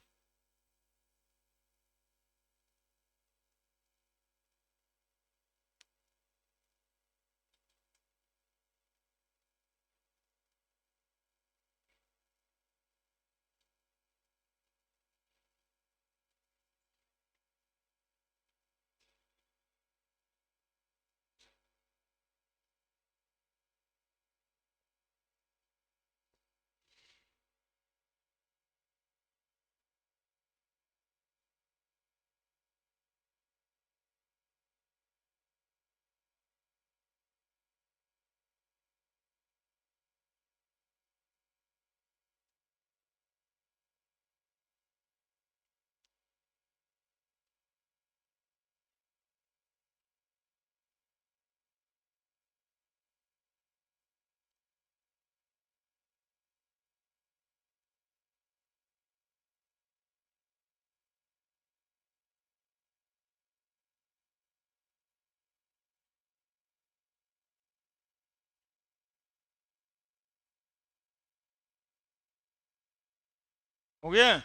हो गया?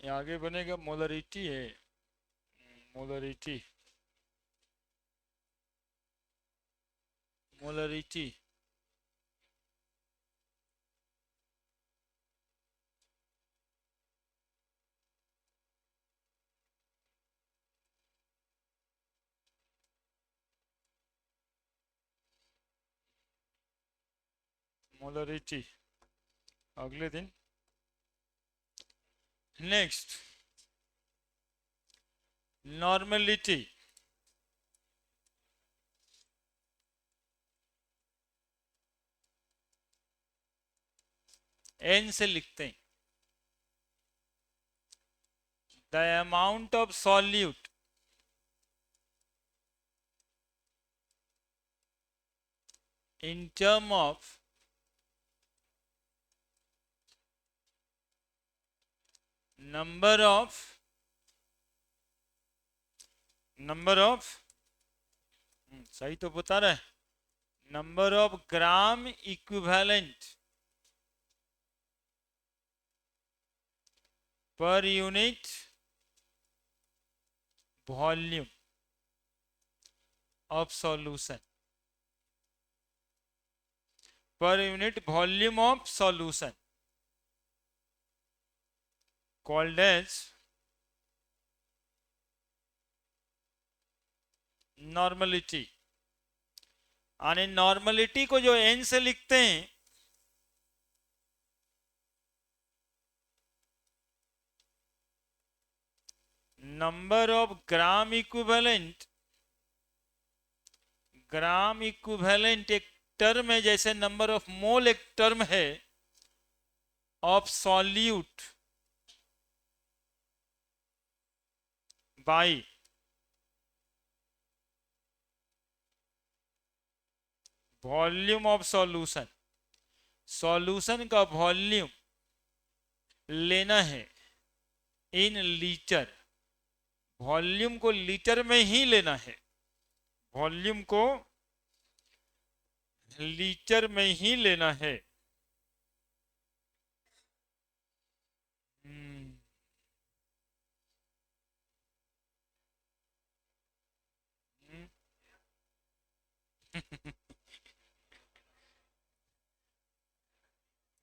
ये आगे बनेगा मोलरिटी है, मोलरिटी, मोलरिटी, मोलरिटी अगले दिन। नेक्स्ट, नॉर्मलिटी, एन से लिखते हैं, the amount of solute in term of number of सही तो बता रहा है, number of gram equivalent per unit volume of solution, per unit volume of solution called as normality, यानी नॉर्मलिटी को जो n से लिखते हैं, नंबर ऑफ ग्राम इक्विवेलेंट एक टर्म है, जैसे नंबर ऑफ मोल एक टर्म है of solute by volume of solution. Solution का वॉल्यूम लेना है इन लीटर, वॉल्यूम को लीटर में ही लेना है, वॉल्यूम को लीटर में ही लेना है। हम्म, हम्म।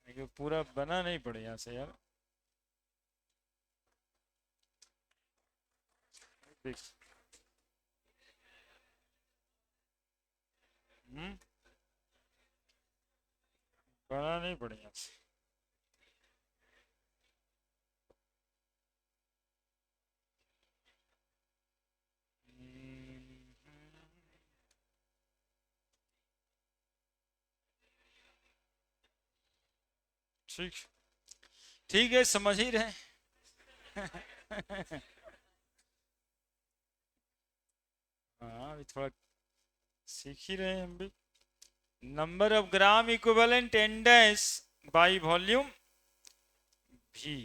ये पूरा बना नहीं पड़े यहाँ से यार, देख। हम्म, बना नहीं पड़े यहाँ से। ठीक, ठीक है, समझ ही रहे। हाँ, अभी थोड़ा सीख ही रहे हैं हम भी। Number of gram equivalent N dash by volume भी।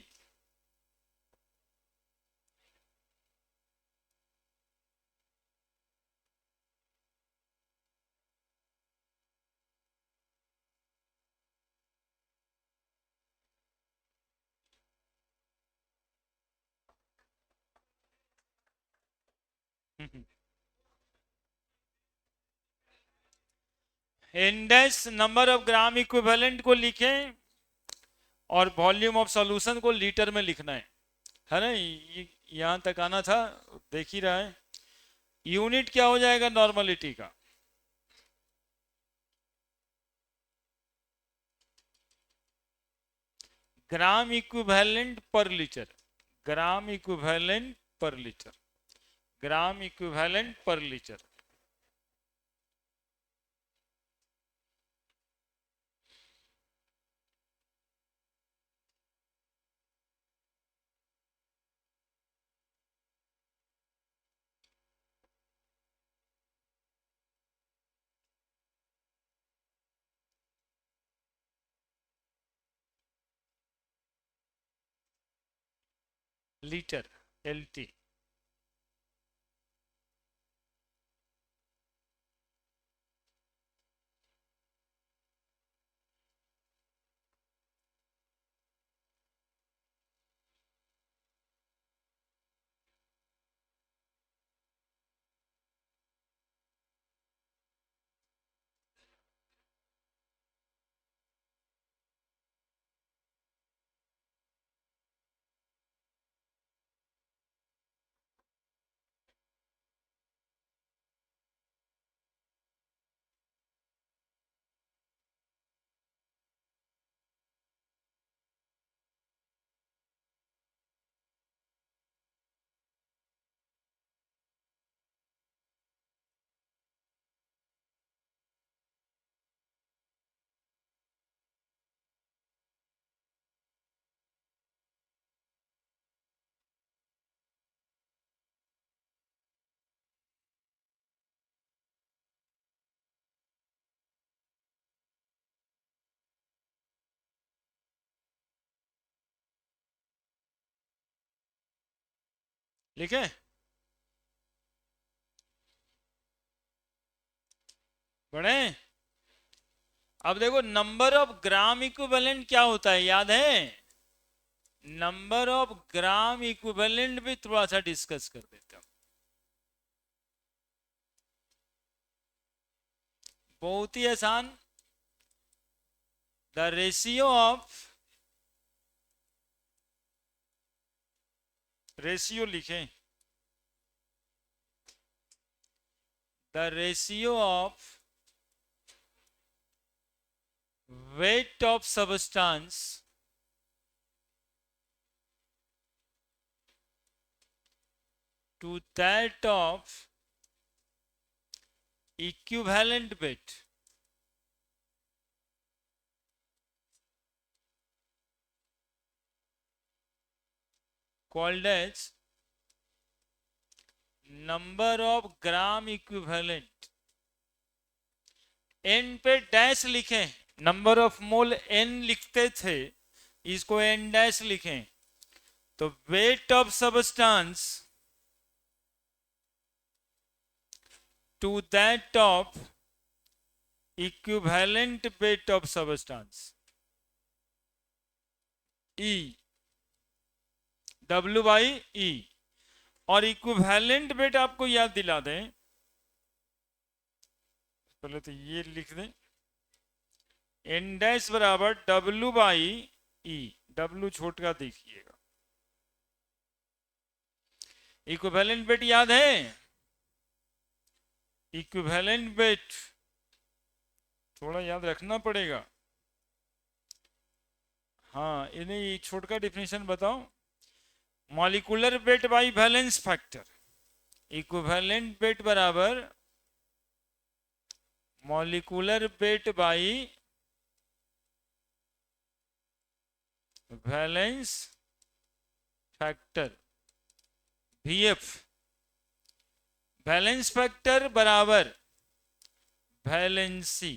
N dash number of gram equivalent को लिखें और वॉल्यूम ऑफ सॉल्यूशन को लीटर में लिखना है ना? यहां तक आना था, देख ही रहा है। यूनिट क्या हो जाएगा नॉर्मलिटी का? ग्राम इक्विवेलेंट पर लीटर, ग्राम इक्विवेलेंट पर लीटर, ग्राम इक्विवेलेंट पर लीटर। Litre, LT. लिखे? बड़े, अब देखो नंबर ऑफ ग्राम इक्विवेलेंट क्या होता है, याद है? नंबर ऑफ ग्राम इक्विवेलेंट भी थोड़ा सा डिस्कस कर देते हैं। बहुत ही आसान, द रेशियो लिखें the ratio of weight of substance to that of equivalent weight called as number of gram equivalent. n पे डैश लिखें, नंबर ऑफ मोल n लिखते थे, इसको n डैश लिखें, तो weight of substance to that of equivalent weight of substance, E W by E। और equivalent weight आपको याद दिला दें, पहले तो ये लिख दें, n डैश बराबर W बाई E, W छोटा देखिएगा। इक्विवेलेंट वेट याद है, इक्विवेलेंट वेट थोड़ा याद रखना पड़ेगा। हाँ, इन्हें छोटा डिफिनेशन बताओ, molecular weight by valence factor, equivalent weight बराबर molecular weight by valence factor, VF। Valence factor बराबर वैलेंसी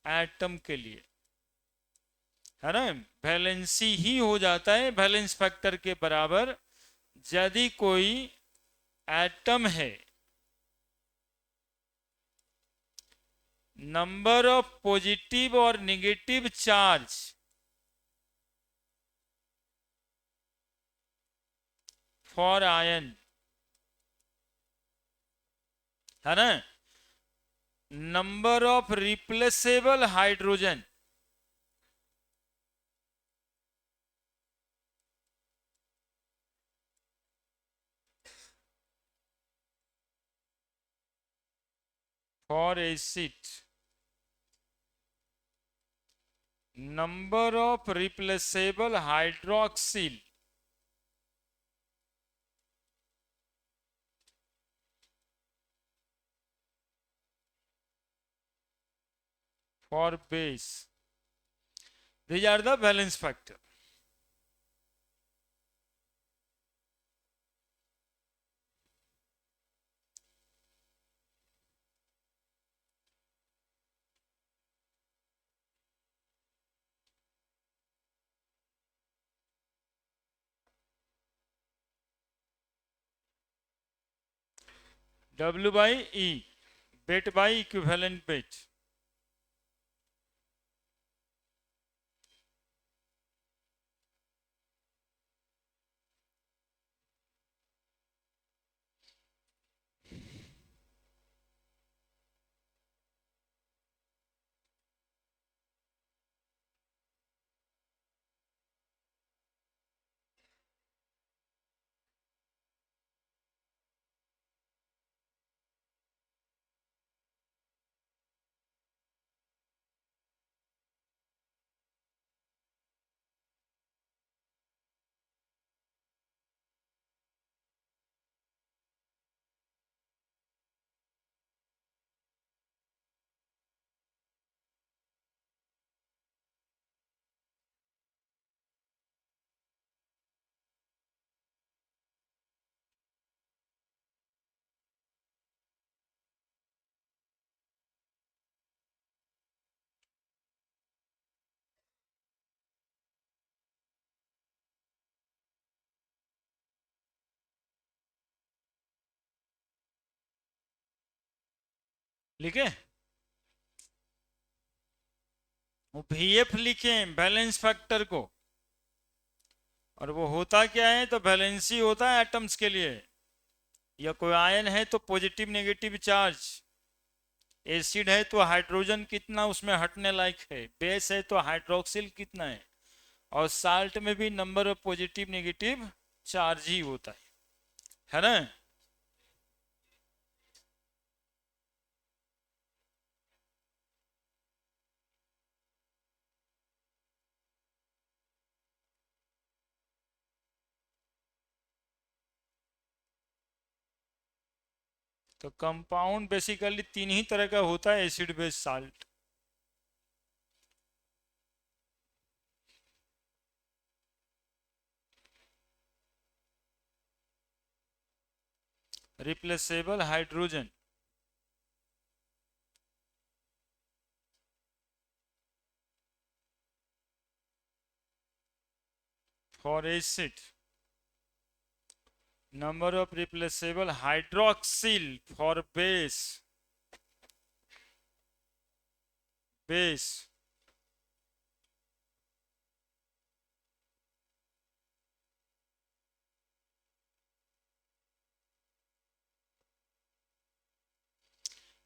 एटम के लिए, है ना, वैलेंसी ही हो जाता है वैलेंस फैक्टर के बराबर यदि कोई एटम है नंबर ऑफ पॉजिटिव और नेगेटिव चार्ज फॉर आयन, है ना, number of replaceable hydrogen, for acid, number of replaceable hydroxyl, for base. These are the valence factor. W by E, weight by equivalent weight. लिखे, वो VF लिखे balance factor को, और वो होता क्या है, तो बैलेंसी होता है एटम्स के लिए, या कोई आयन है तो पॉजिटिव नेगेटिव चार्ज, एसिड है तो हाइड्रोजन कितना उसमें हटने लायक है, बेस है तो हाइड्रोक्सिल कितना है, और साल्ट में भी number of positive negative charge ही होता है ना। तो कंपाउंड बेसिकली तीन ही तरह का होता है, acid base salt. Replaceable hydrogen, for acid. Number of replaceable hydroxyl for base, base.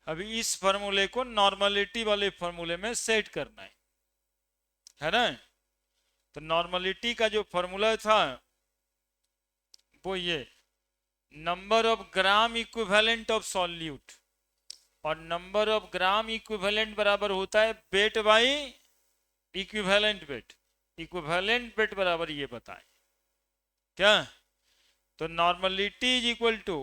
अभी इस फॉर्मूले को नॉर्मलिटी वाले फॉर्मूले में सेट करना है ना। तो नॉर्मलिटी का जो फॉर्मूला था वो ये, number of gram equivalent of solute, और नंबर ऑफ ग्राम इक्विवेलेंट बराबर होता है weight by equivalent weight. Equivalent weight बराबर ये बताएं क्या। तो normality is equal to,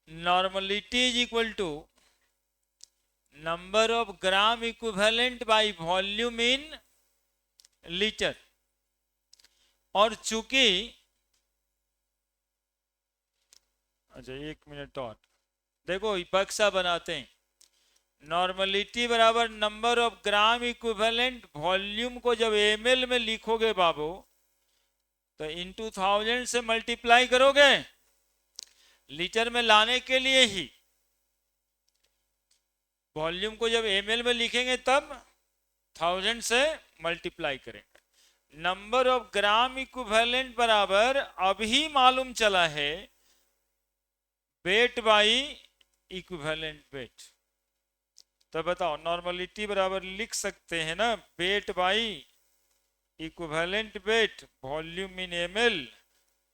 normality is equal to number of gram equivalent by volume in litre. और चूंकि, अच्छा एक मिनट और देखो, बक्सा बनाते हैं। नॉर्मलिटी बराबर number of gram equivalent, volume को जब एमएल में लिखोगे बाबू तो इनटू 1000 से मल्टीप्लाई करोगे, लीटर में लाने के लिए ही। वॉल्यूम को जब एमएल में लिखेंगे तब 1000 से मल्टीप्लाई करेंगे। नंबर ऑफ ग्राम इक्विवेलेंट बराबर अभी मालूम चला है वेट बाई इक्विवेलेंट वेट। तो बताओ, नॉर्मलिटी बराबर लिख सकते हैं ना wait by equivalent wait, volume in ML,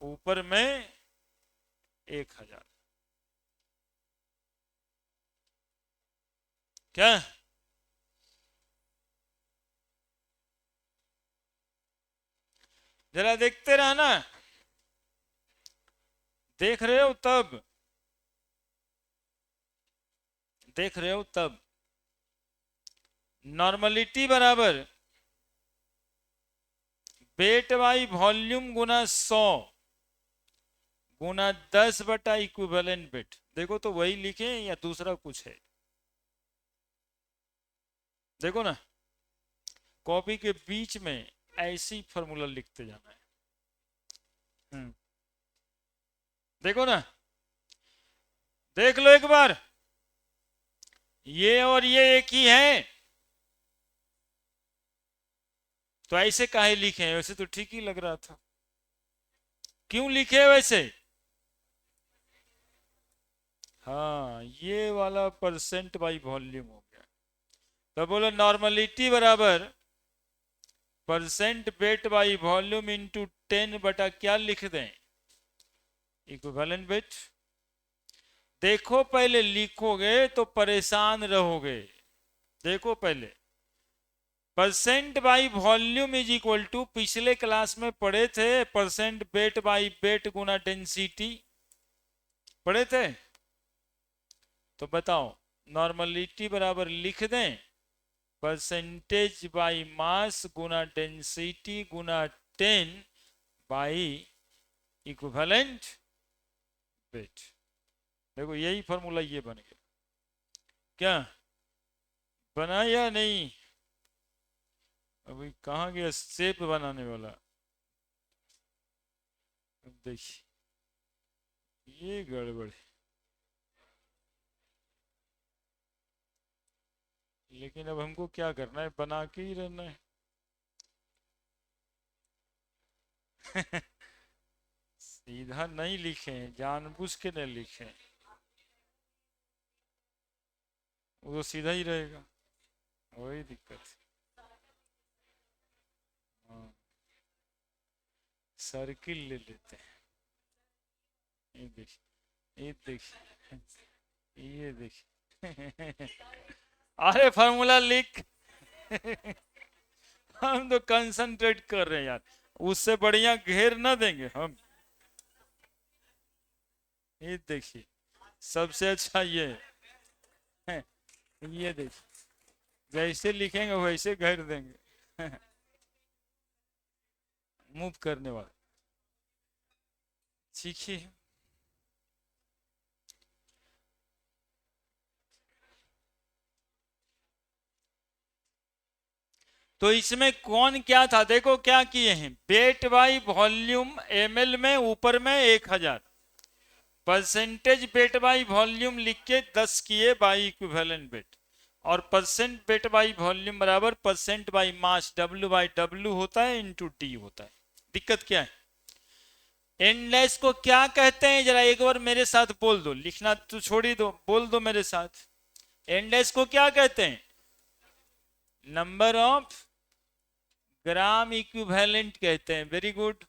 ऊपर में 1000। क्या जरा देखते रहना, देख रहे हो तब, देख रहे हो तब। नॉर्मलिटी बराबर वेट बाई वॉल्यूम गुना 100 गुना 10 बटा इक्विवेलेंट वेट। देखो तो वही लिखे या दूसरा कुछ है, देखो ना, कॉपी के बीच में ऐसी फॉर्मूला लिखते जाना है। देखो ना, देख लो एक बार, ये और ये एक ही है, तो ऐसे काहे लिखे हैं? वैसे तो ठीक ही लग रहा था, क्यों लिखे वैसे? हाँ, ये वाला परसेंट बाई वॉल्यूम हो गया। तो बोलो नॉर्मलिटी बराबर percent weight by volume into 10 बटा क्या लिख दें, इक्विवेलेंट वेट। देखो पहले लिखोगे तो परेशान रहोगे। देखो पहले, percent by volume is equal to, पिछले क्लास में पढ़े थे, परसेंट वेट बाई वेट गुना डेंसिटी, पढ़े थे। तो बताओ, नॉर्मलिटी बराबर लिख दें परसेंटेज बाई मास गुना डेंसिटी गुना 10 बाई इक्विवेलेंट वेट। देखो यही फॉर्मूला ये बन गया। क्या बना या नहीं? अभी कहाँ गया शेप बनाने वाला? देखिए ये गड़बड़, लेकिन अब हमको क्या करना है, बना के ही रहना है। सीधा नहीं लिखे हैं, जानबूझ के नहीं लिखे हैं, वो तो सीधा ही रहेगा, वही दिक्कत है। हाँ, सर्किल ले लेते हैं। ये देखिए, ये देखिए, ये देखिए। अरे फार्मूला लिख। हम तो कंसंट्रेट कर रहे हैं यार, उससे बढ़िया घेर ना देंगे हम। ये देखिए, सबसे अच्छा ये है। ये देखिए, जैसे लिखेंगे वैसे घर देंगे। मूव करने वाला। सीखिए। तो इसमें कौन क्या था, देखो क्या किए हैं, वेट बाई वॉल्यूम एमएल में ऊपर में 1000, परसेंटेज वेट बाई वॉल्यूम लिख के 10 किए बाई इक्विवेलेंट वेट, और परसेंट वेट बाई वॉल्यूम बराबर percent by mass, W by W होता है इंटू टी होता है। दिक्कत क्या है? एंडलेस को क्या कहते हैं, जरा एक बार मेरे साथ बोल दो, लिखना तो छोड़ ही दो, बोल दो मेरे साथ। एंडलेस को क्या कहते हैं? नंबर ऑफ ग्राम इक्विवेलेंट कहते हैं। Very good.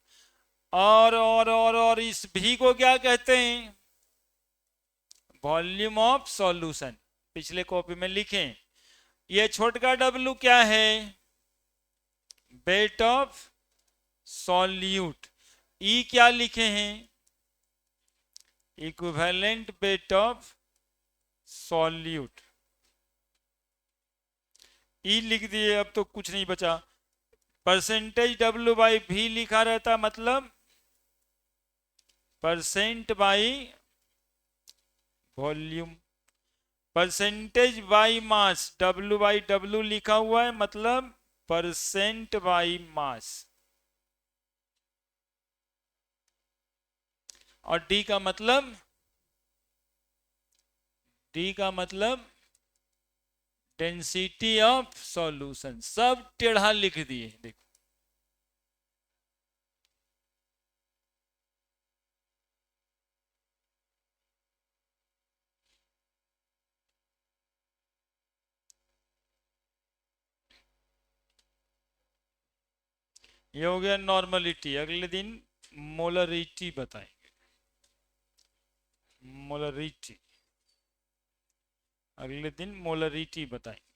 और इस भी को क्या कहते हैं? Volume of solution. पिछले कॉपी में लिखें। ये छोटका डब्लू क्या है? Wait of solute. ई क्या लिखे हैं? Equivalent weight of solute. ई लिख दिए, अब तो कुछ नहीं बचा। परसेंटेज डब्ल्यू बाई भी लिखा रहता, मतलब percent by volume. Percentage by mass, W by W लिखा हुआ है, मतलब परसेंट बाई मास। और डी का मतलब, डी का मतलब डेंसिटी ऑफ सॉल्यूशन। सब टेढ़ा लिख दिए, देखो। ये हो गया नॉर्मलिटी। अगले दिन मोलरिटी बताएंगे। मोलरिटी, अगले दिन मोलरिटी बताएंगे।